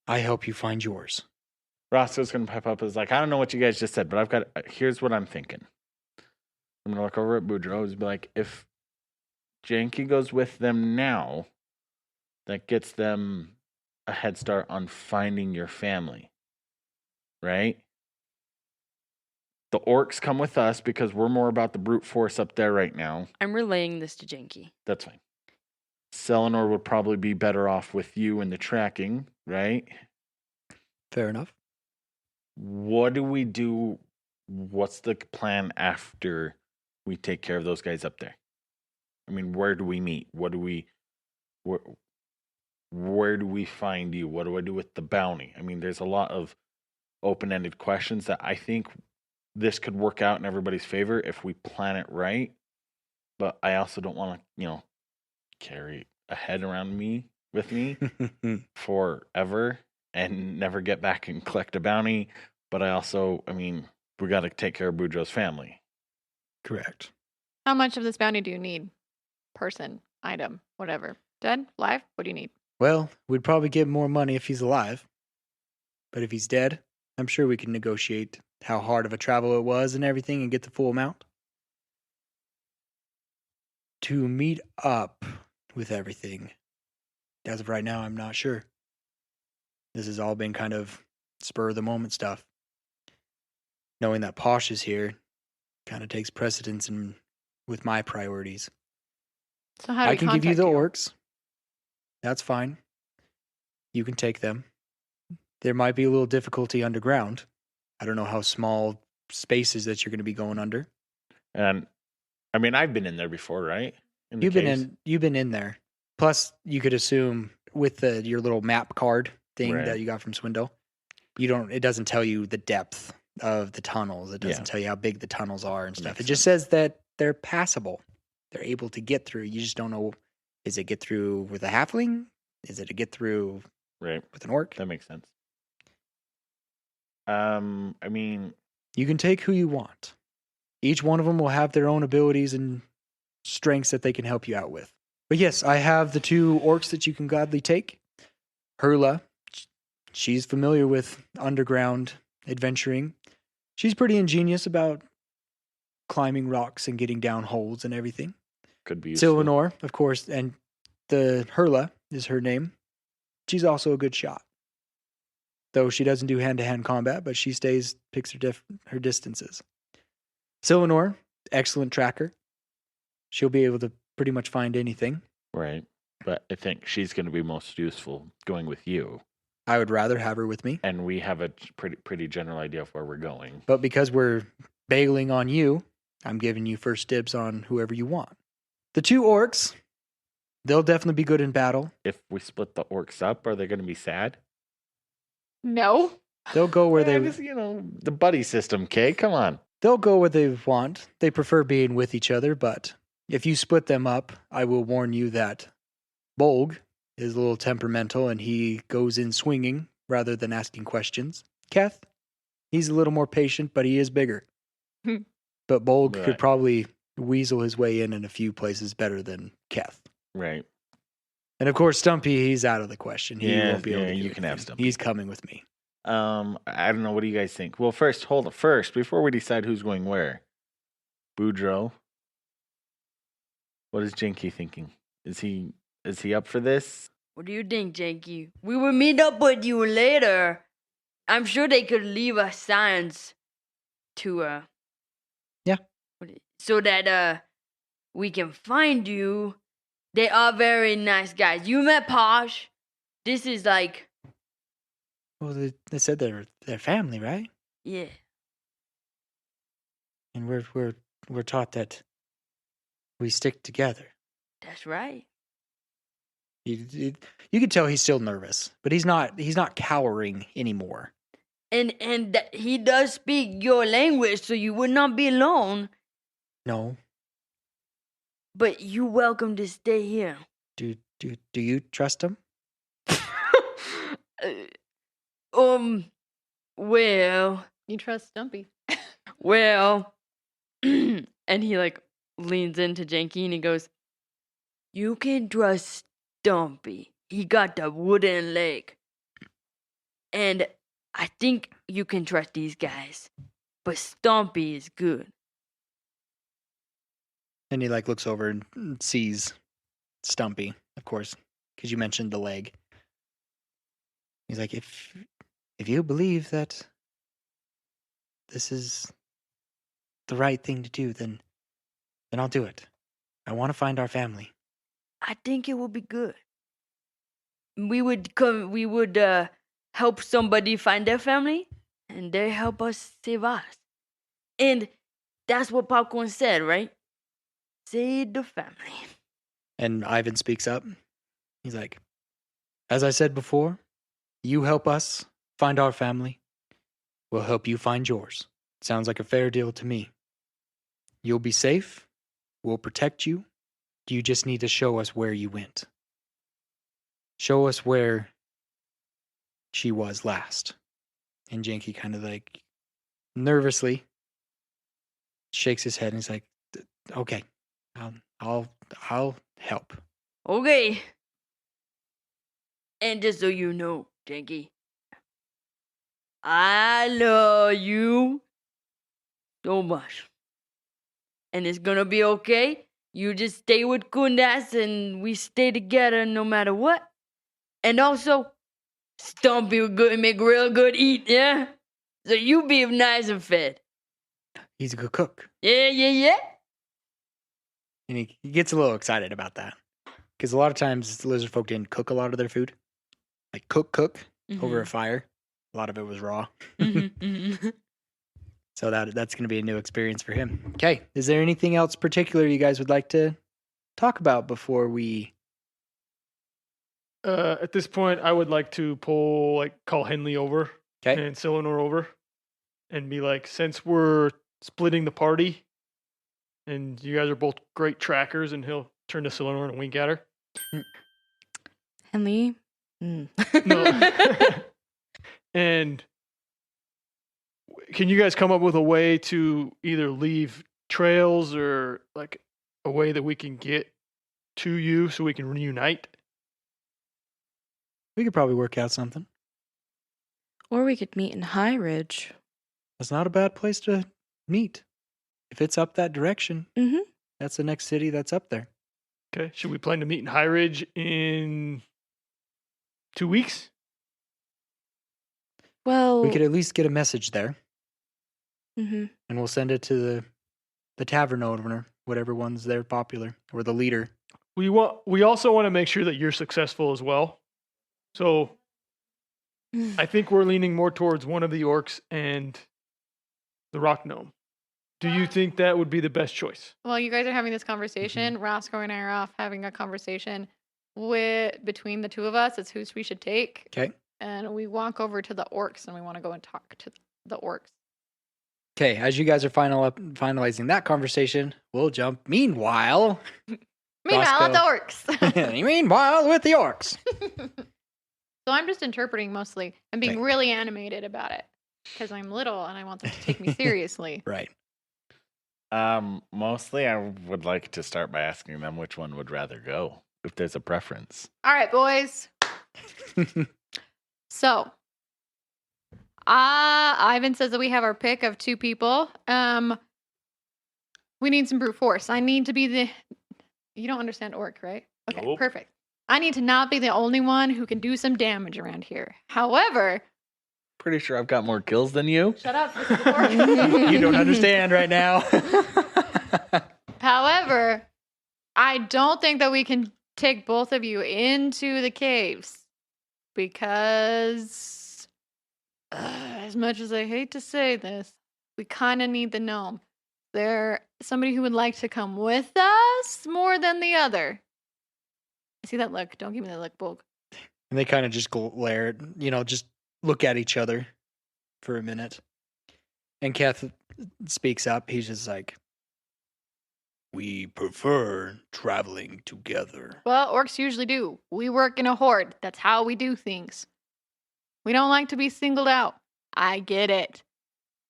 Speaker 1: I help you find yours.
Speaker 4: Roscoe's going to pipe up. Is like, I don't know what you guys just said, but here's what I'm thinking. I'm going to look over at Boudreaux and be like, if Janky goes with them now, that gets them a head start on finding your family, right? The orcs come with us because we're more about the brute force up there right now.
Speaker 6: I'm relaying this to Janky.
Speaker 4: That's fine. Selenor would probably be better off with you in the tracking, right?
Speaker 1: Fair enough.
Speaker 4: What do we do? What's the plan after we take care of those guys up there? I mean, where do we meet? Where do we find you? What do I do with the bounty? I mean, there's a lot of open-ended questions that I think this could work out in everybody's favor if we plan it right. But I also don't want to, carry a head around with me forever and never get back and collect a bounty. But I also, we got to take care of Boudreaux's family.
Speaker 1: Correct.
Speaker 3: How much of this bounty do you need? Person, item, whatever. Dead? Live? What do you need?
Speaker 1: Well, we'd probably get more money if he's alive. But if he's dead, I'm sure we can negotiate how hard of a travel it was and everything and get the full amount. To meet up with everything, as of right now, I'm not sure. This has all been kind of spur of the moment stuff. Knowing that Posh is here kind of takes precedence with my priorities.
Speaker 3: So how do
Speaker 1: I
Speaker 3: we
Speaker 1: can give you
Speaker 3: contact
Speaker 1: the orcs. That's fine. You can take them. There might be a little difficulty underground. I don't know how small spaces that you're going to be going under.
Speaker 4: And I've been in there before, right?
Speaker 1: You've been in there. Plus, you could assume with your little map card thing
Speaker 4: Right.
Speaker 1: that you got from Swindle, it doesn't tell you the depth of the tunnels. It doesn't tell you how big the tunnels are and stuff.
Speaker 4: Makes
Speaker 1: It just says that they're passable. They're able to get through. You just don't know, is it get through with a halfling? Is it a get through
Speaker 4: Right.
Speaker 1: with an orc?
Speaker 4: That makes sense.
Speaker 1: You can take who you want. Each one of them will have their own abilities and strengths that they can help you out with. But yes, I have the 2 orcs that you can gladly take. Hurla, she's familiar with underground adventuring. She's pretty ingenious about climbing rocks and getting down holes and everything.
Speaker 4: Could be useful.
Speaker 1: Selenor, of course, and the Hurla is her name. She's also a good shot. Though she doesn't do hand-to-hand combat, but she picks her distances. Selenor, excellent tracker. She'll be able to pretty much find anything.
Speaker 4: Right. But I think she's going to be most useful going with you.
Speaker 1: I would rather have her with me.
Speaker 4: And we have a pretty general idea of where we're going.
Speaker 1: But because we're bailing on you, I'm giving you first dibs on whoever you want. The 2 orcs, they'll definitely be good in battle.
Speaker 4: If we split the orcs up, are they going to be sad?
Speaker 3: No.
Speaker 1: They'll go where they
Speaker 4: Just, the buddy system, Kay. Come on.
Speaker 1: They'll go where they want. They prefer being with each other, but if you split them up, I will warn you that Bolg is a little temperamental and he goes in swinging rather than asking questions. Keth, he's a little more patient, but he is bigger. But Bolg
Speaker 4: Right.
Speaker 1: could probably weasel his way in a few places better than Keth.
Speaker 4: Right.
Speaker 1: And of course, Stumpy, he's out of the question. He
Speaker 4: Yeah,
Speaker 1: won't be able
Speaker 4: yeah,
Speaker 1: to.
Speaker 4: you
Speaker 1: get
Speaker 4: can
Speaker 1: with
Speaker 4: have
Speaker 1: me.
Speaker 4: Stumpy.
Speaker 1: He's coming with me.
Speaker 4: I don't know. What do you guys think? Well, first, before we decide who's going where, Boudreaux, what is Janky thinking? Is he up for this?
Speaker 6: What do you think, Janky? We will meet up with you later. I'm sure they could leave us signs to
Speaker 1: Yeah.
Speaker 6: so that we can find you. They are very nice guys. You met Posh. This is like,
Speaker 1: Well, they said they're family, right?
Speaker 6: yeah.
Speaker 1: And we're taught that we stick together.
Speaker 6: That's right.
Speaker 1: You can tell he's still nervous, but he's not cowering anymore.
Speaker 6: And that he does speak your language, so you would not be alone.
Speaker 1: No.
Speaker 6: But you're welcome to stay here.
Speaker 1: Do you trust him?
Speaker 6: Well,
Speaker 3: You trust Stumpy.
Speaker 6: well. And he like leans into Janky and he goes, "You can trust Stumpy. He got the wooden leg. And I think you can trust these guys. But Stumpy is good."
Speaker 1: And he like looks over and sees Stumpy, of course, because you mentioned the leg. He's like, if you believe that this is the right thing to do, then I'll do it. I want to find our family.
Speaker 6: I think it will be good. We would help somebody find their family, and they help us save us. And that's what Popcorn said, right? Save the family.
Speaker 1: And Ivan speaks up. He's like, as I said before, you help us find our family. We'll help you find yours. Sounds like a fair deal to me. You'll be safe. We'll protect you. You just need to show us where you went. Show us where she was last. And Janky kind of like nervously shakes his head and he's like, okay, I'll help.
Speaker 6: Okay. And just so you know, Janky, I love you so much. And it's gonna be okay. You just stay with Kundas and we stay together no matter what. And also, Stumpy will good, make real good eat, yeah? So you be nice and fed.
Speaker 1: He's a good cook.
Speaker 6: Yeah.
Speaker 1: And he gets a little excited about that. Because a lot of times the lizard folk didn't cook a lot of their food. Like cook over a fire. A lot of it was raw. So that's going to be a new experience for him. Okay. Is there anything else particular you guys would like to talk about before we...
Speaker 5: At this point, I would like to call Henley over and Cylinor over and be like, since we're splitting the party and you guys are both great trackers, and he'll turn to Cylinor and wink at her.
Speaker 2: Henley?
Speaker 5: No. And can you guys come up with a way to either leave trails or like a way that we can get to you so we can reunite?
Speaker 1: We could probably work out something.
Speaker 2: Or we could meet in High Ridge.
Speaker 1: That's not a bad place to meet. If it's up that direction,
Speaker 2: Mm-hmm.
Speaker 1: that's the next city that's up there.
Speaker 5: Okay. Should we plan to meet in High Ridge in 2 weeks?
Speaker 2: Well,
Speaker 1: We could at least get a message there,
Speaker 2: mm-hmm.
Speaker 1: and we'll send it to the tavern owner, whatever one's there popular, or the leader.
Speaker 5: We also want to make sure that you're successful as well. So I think we're leaning more towards one of the orcs and the rock gnome. Do you think that would be the best choice?
Speaker 3: Well, you guys are having this conversation. Roscoe and I are off having a conversation between the two of us. It's who we should take.
Speaker 1: Okay.
Speaker 3: And we walk over to the orcs and we want to go and talk to the orcs.
Speaker 1: Okay, as you guys are finalizing that conversation, we'll jump. Meanwhile,
Speaker 3: Meanwhile, at the orcs.
Speaker 1: meanwhile with the orcs.
Speaker 3: So I'm just interpreting mostly and being
Speaker 1: Okay.
Speaker 3: really animated about it because I'm little and I want them to take me seriously.
Speaker 1: Right.
Speaker 4: Mostly I would like to start by asking them which one would rather go, if there's a preference.
Speaker 3: All right, boys. So, Ivan says that we have our pick of 2 people. We need some brute force. I need to be the... You don't understand orc, right? Okay,
Speaker 4: Nope.
Speaker 3: perfect. I need to not be the only one who can do some damage around here. However,
Speaker 4: pretty sure I've got more kills than you.
Speaker 3: Shut up. This is orc.
Speaker 1: You don't understand right now.
Speaker 3: However, I don't think that we can take both of you into the caves because, as much as I hate to say this, we kind of need the gnome. There, somebody who would like to come with us more than the other. I see that look. Don't give me that look, Bulk.
Speaker 1: And they kind of just glare, just look at each other for a minute. And Keth speaks up. He's just like, we prefer traveling together.
Speaker 3: Well, orcs usually do. We work in a horde. That's how we do things. We don't like to be singled out. I get it.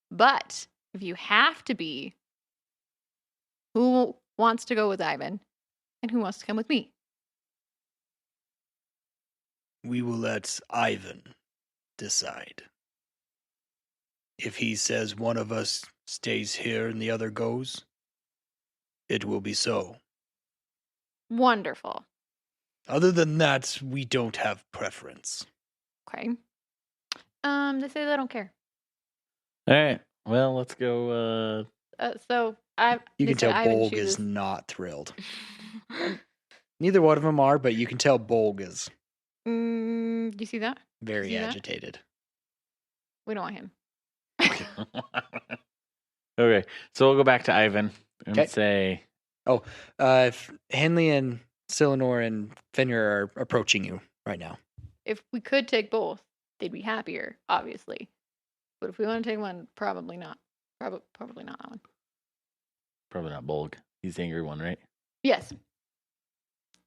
Speaker 3: But if you have to be, who wants to go with Ivan and who wants to come with me?
Speaker 1: We will let Ivan decide. If he says one of us stays here and the other goes, it will be so.
Speaker 3: Wonderful.
Speaker 1: Other than that, we don't have preference.
Speaker 3: Okay. They say they don't care.
Speaker 4: All right. Well, let's go.
Speaker 3: So
Speaker 1: You
Speaker 3: they
Speaker 1: can
Speaker 3: say
Speaker 1: tell
Speaker 3: Ivan
Speaker 1: Bolg
Speaker 3: chooses-
Speaker 1: is not thrilled. Neither one of them are, but you can tell Bolg is
Speaker 3: Do you see that?
Speaker 1: very
Speaker 3: See that?
Speaker 1: agitated.
Speaker 3: We don't want him.
Speaker 4: Okay, so we'll go back to Ivan and
Speaker 1: 'Kay.
Speaker 4: say,
Speaker 1: If Henley and Silenor and Fenrir are approaching you right now.
Speaker 3: If we could take both, they'd be happier, obviously. But if we want to take one, probably not. Probably not that one.
Speaker 4: probably not Bolg. He's the angry one, right?
Speaker 3: Yes.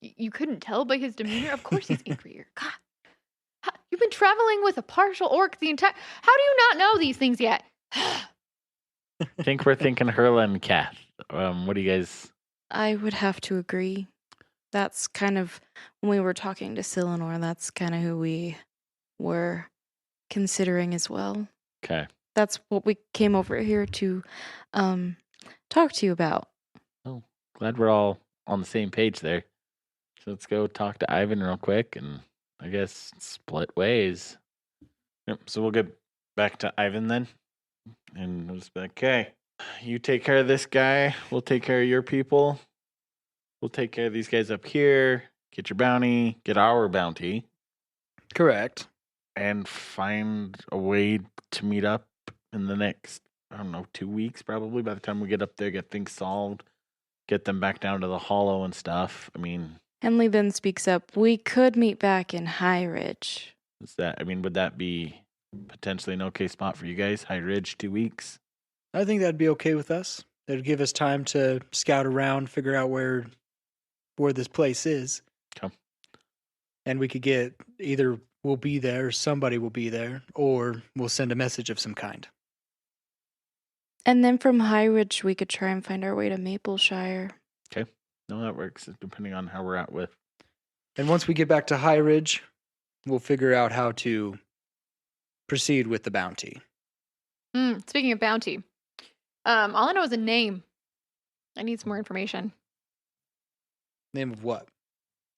Speaker 3: You couldn't tell by his demeanor? Of course he's angrier. God. You've been traveling with a partial orc the entire... How do you not know these things yet?
Speaker 4: I think we're thinking Hurla and Kath. What do you guys...
Speaker 2: I would have to agree. That's kind of, when we were talking to Silenor, that's kind of who we were considering as well.
Speaker 4: Okay.
Speaker 2: That's what we came over here to talk to you about.
Speaker 4: Glad we're all on the same page there. So let's go talk to Ivan real quick and I guess split ways. Yep, so we'll get back to Ivan then. And we'll just be like, okay, you take care of this guy. We'll take care of your people. We'll take care of these guys up here. Get your bounty. Get our bounty.
Speaker 1: Correct.
Speaker 4: And find a way to meet up in the next, 2 weeks probably. By the time we get up there, get things solved. Get them back down to the hollow and stuff.
Speaker 2: Henley then speaks up. We could meet back in High Ridge.
Speaker 4: Would that be potentially an okay spot for you guys? High Ridge, 2 weeks?
Speaker 1: I think that'd be okay with us. That'd give us time to scout around, figure out where this place is.
Speaker 4: Okay.
Speaker 1: And we could get either we'll be there, or somebody will be there, or we'll send a message of some kind.
Speaker 2: And then from High Ridge, we could try and find our way to Mapleshire.
Speaker 4: No, that works, depending on how we're at with.
Speaker 1: And once we get back to High Ridge, we'll figure out how to proceed with the bounty.
Speaker 3: Speaking of bounty, all I know is a name. I need some more information.
Speaker 1: Name of what?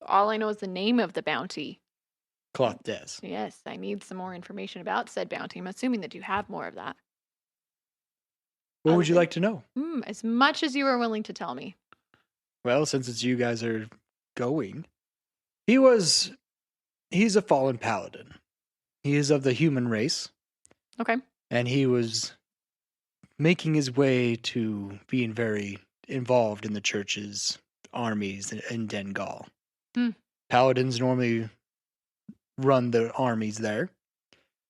Speaker 3: All I know is the name of the bounty.
Speaker 1: Cloth Des.
Speaker 3: Yes, I need some more information about said bounty. I'm assuming that you have more of that.
Speaker 1: What would you like to know?
Speaker 3: As much as you are willing to tell me.
Speaker 1: Well, since it's you guys are going, he's a fallen paladin. He is of the human race.
Speaker 3: Okay.
Speaker 1: And he was making his way to being very involved in the church's armies in Dengal. Paladins normally run the armies there.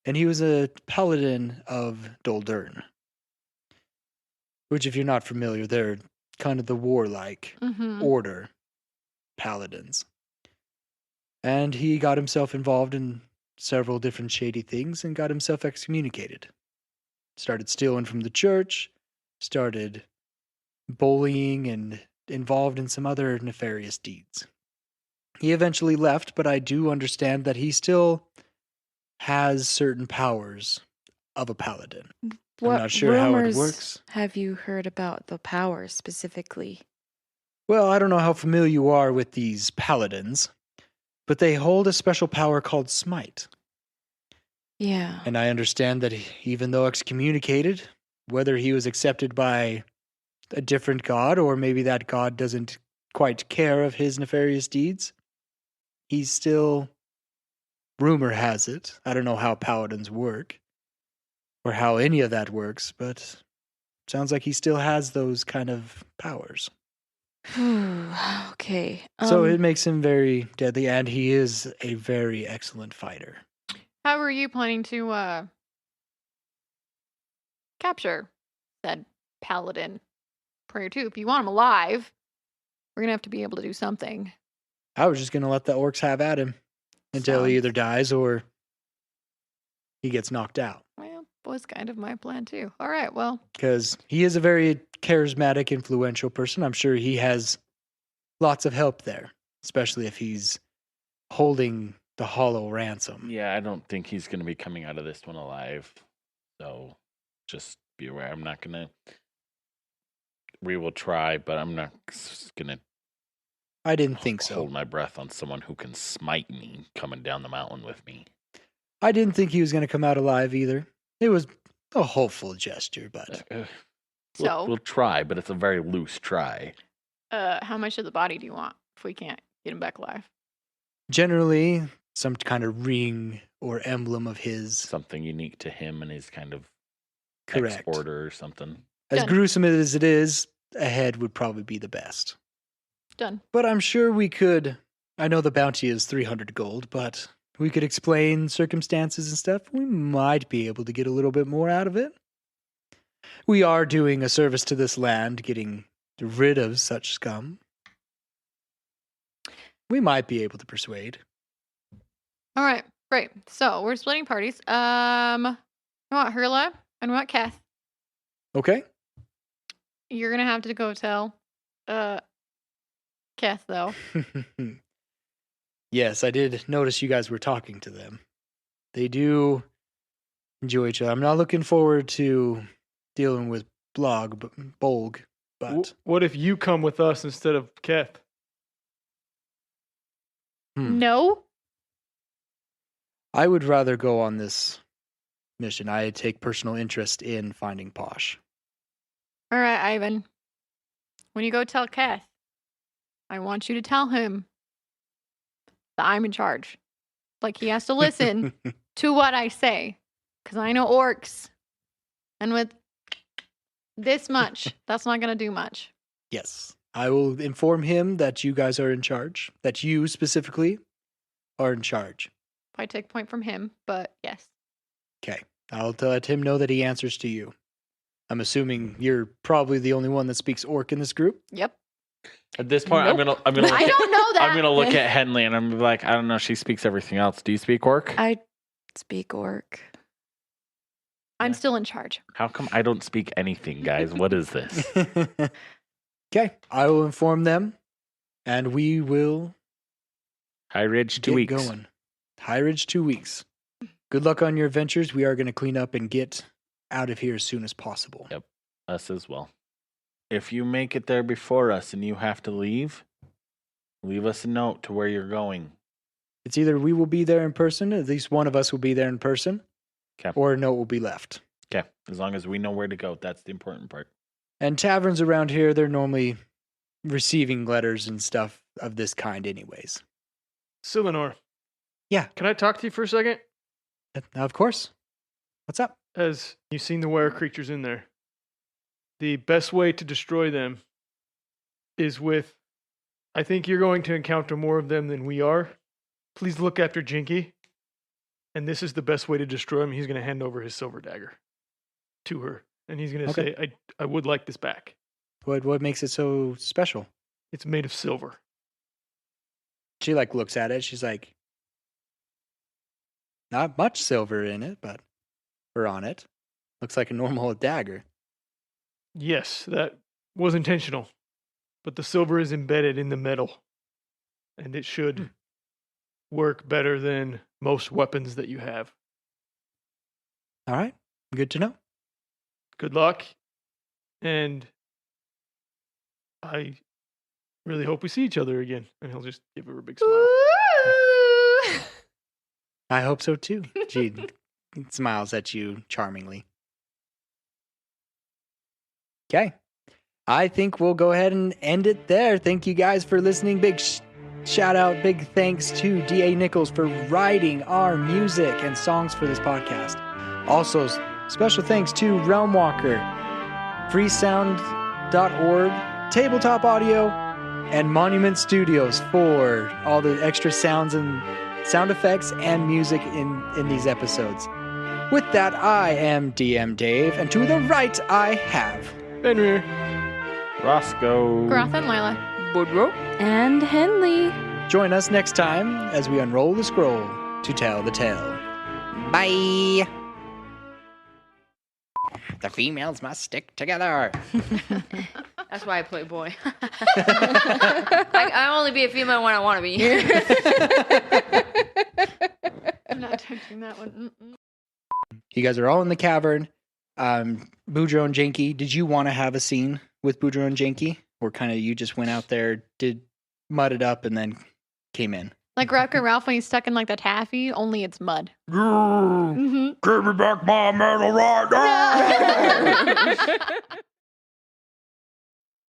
Speaker 1: And he was a paladin of Doldurn. Which, if you're not familiar, they're kind of the warlike order paladins. And he got himself involved in several different shady things and got himself excommunicated. Started stealing from the church, started bullying, and involved in some other nefarious deeds. He eventually left, but I do understand that he still has certain powers of a paladin.
Speaker 2: What
Speaker 1: I'm not sure how it
Speaker 2: rumors
Speaker 1: works.
Speaker 2: have you heard about the powers specifically?
Speaker 1: Well, I don't know how familiar you are with these paladins, but they hold a special power called Smite.
Speaker 2: Yeah.
Speaker 1: And I understand that even though excommunicated, whether he was accepted by a different god or maybe that god doesn't quite care of his nefarious deeds, he's still, rumor has it, I don't know how paladins work or how any of that works, but sounds like he still has those kind of powers.
Speaker 2: Okay.
Speaker 1: So it makes him very deadly, and he is a very excellent fighter.
Speaker 3: How are you planning to capture said paladin prior to? If you want him alive, we're gonna have to be able to do something.
Speaker 1: I was just going to let the orcs have at him until he
Speaker 3: Sounds-
Speaker 1: either dies or he gets knocked out.
Speaker 3: Well, was kind of my plan too. All right, well,
Speaker 1: Because he is a very charismatic, influential person. I'm sure he has lots of help there, especially if he's holding the hollow ransom.
Speaker 4: Yeah, I don't think he's going to be coming out of this one alive. So just be aware. I'm not going to. We will try, but I'm not going to
Speaker 1: I didn't think so.
Speaker 4: hold my breath on someone who can smite me coming down the mountain with me.
Speaker 1: I didn't think he was going to come out alive either. It was a hopeful gesture, but
Speaker 3: so
Speaker 4: We'll try, but it's a very loose try.
Speaker 3: how much of the body do you want if we can't get him back alive?
Speaker 1: generally some kind of ring or emblem of his.
Speaker 4: Something unique to him and his kind of
Speaker 1: Correct.
Speaker 4: exporter or something.
Speaker 1: As
Speaker 3: Done.
Speaker 1: gruesome as it is, a head would probably be the best.
Speaker 3: Done.
Speaker 1: But I'm sure we could. I know the bounty is 300 gold, but we could explain circumstances and stuff. We might be able to get a little bit more out of it. We are doing a service to this land, getting rid of such scum. We might be able to persuade.
Speaker 3: All right, great. So we're splitting parties. We want Hurla and we want Kath.
Speaker 1: Okay?
Speaker 3: You're gonna have to go tell Kath though.
Speaker 1: Yes, I did notice you guys were talking to them. They do enjoy each other. I'm not looking forward to dealing with Bolg, but
Speaker 5: What if you come with us instead of Keth?
Speaker 3: No?
Speaker 1: I would rather go on this mission. I take personal interest in finding Posh.
Speaker 3: All right, Ivan. When you go tell Kath, I want you to tell him that I'm in charge. Like he has to listen to what I say. Because I know orcs. And with this much, that's not going to do much.
Speaker 1: Yes. I will inform him that you guys are in charge, that you specifically are in charge.
Speaker 3: I take point from him, but yes.
Speaker 1: Okay. I'll let him know that he answers to you. I'm assuming you're probably the only one that speaks orc in this group.
Speaker 3: Yep.
Speaker 4: At this point,
Speaker 3: Nope.
Speaker 4: I'm gonna.
Speaker 3: I don't know that.
Speaker 4: I'm gonna look at Henley and I'm gonna be like, I don't know. She speaks everything else. Do you speak orc?
Speaker 2: I speak orc.
Speaker 3: I'm still in charge.
Speaker 4: How come I don't speak anything, guys? What is this?
Speaker 1: Okay. I will inform them, and we will
Speaker 4: High Ridge, 2
Speaker 1: get
Speaker 4: weeks.
Speaker 1: going. High Ridge, 2 weeks. Good luck on your adventures. We are going to clean up and get out of here as soon as possible.
Speaker 4: Yep. Us as well. If you make it there before us and you have to leave us a note to where you're going.
Speaker 1: It's either we will be there in person, at least one of us will be there in person,
Speaker 4: Okay.
Speaker 1: or a note will be left.
Speaker 4: Okay. As long as we know where to go, that's the important part.
Speaker 1: And taverns around here, they're normally receiving letters and stuff of this kind anyways.
Speaker 5: Silenor.
Speaker 1: Yeah.
Speaker 5: Can I talk to you for a second?
Speaker 1: Of course. What's up?
Speaker 5: As you've seen the were creatures in there, the best way to destroy them is with, I think you're going to encounter more of them than we are. Please look after Janky. And this is the best way to destroy him. He's going to hand over his silver dagger to her. And he's going to
Speaker 1: Okay.
Speaker 5: say, I would like this back.
Speaker 1: What makes it so special?
Speaker 5: It's made of silver.
Speaker 1: She looks at it. She's like, not much silver in it, or on it. Looks like a normal dagger.
Speaker 5: Yes, that was intentional. But the silver is embedded in the metal. And it should work better than most weapons that you have.
Speaker 1: All right. Good to know.
Speaker 5: Good luck. And I really hope we see each other again. And he'll just give her a big smile.
Speaker 1: I hope so too. She smiles at you charmingly. Okay. I think we'll go ahead and end it there. Thank you guys for listening. Big shout out, big thanks to D.A. Nichols for writing our music and songs for this podcast. Also, special thanks to Realm Walker, freesound.org, Tabletop Audio, and Monument Studios for all the extra sounds and sound effects and music in these episodes. With that, I am DM Dave, and to the right I have
Speaker 5: Fenrir.
Speaker 4: Roscoe.
Speaker 3: Groth and Lila.
Speaker 6: Boudreaux.
Speaker 2: And Henley.
Speaker 1: Join us next time as we unroll the scroll to tell the tale. Bye! The females must stick together.
Speaker 6: That's why I play boy. I only be a female when I want to be.
Speaker 3: I'm not touching that one. Mm-mm.
Speaker 1: You guys are all in the cavern. Boudreaux and Janky, did you want to have a scene with Boudreaux and Janky? Or kind of you just went out there, mud it up, and then came in?
Speaker 3: Like Wreck-It Ralph when he's stuck in like the taffy, only it's mud.
Speaker 8: Give
Speaker 3: Mm-hmm.
Speaker 8: me back my metal rod.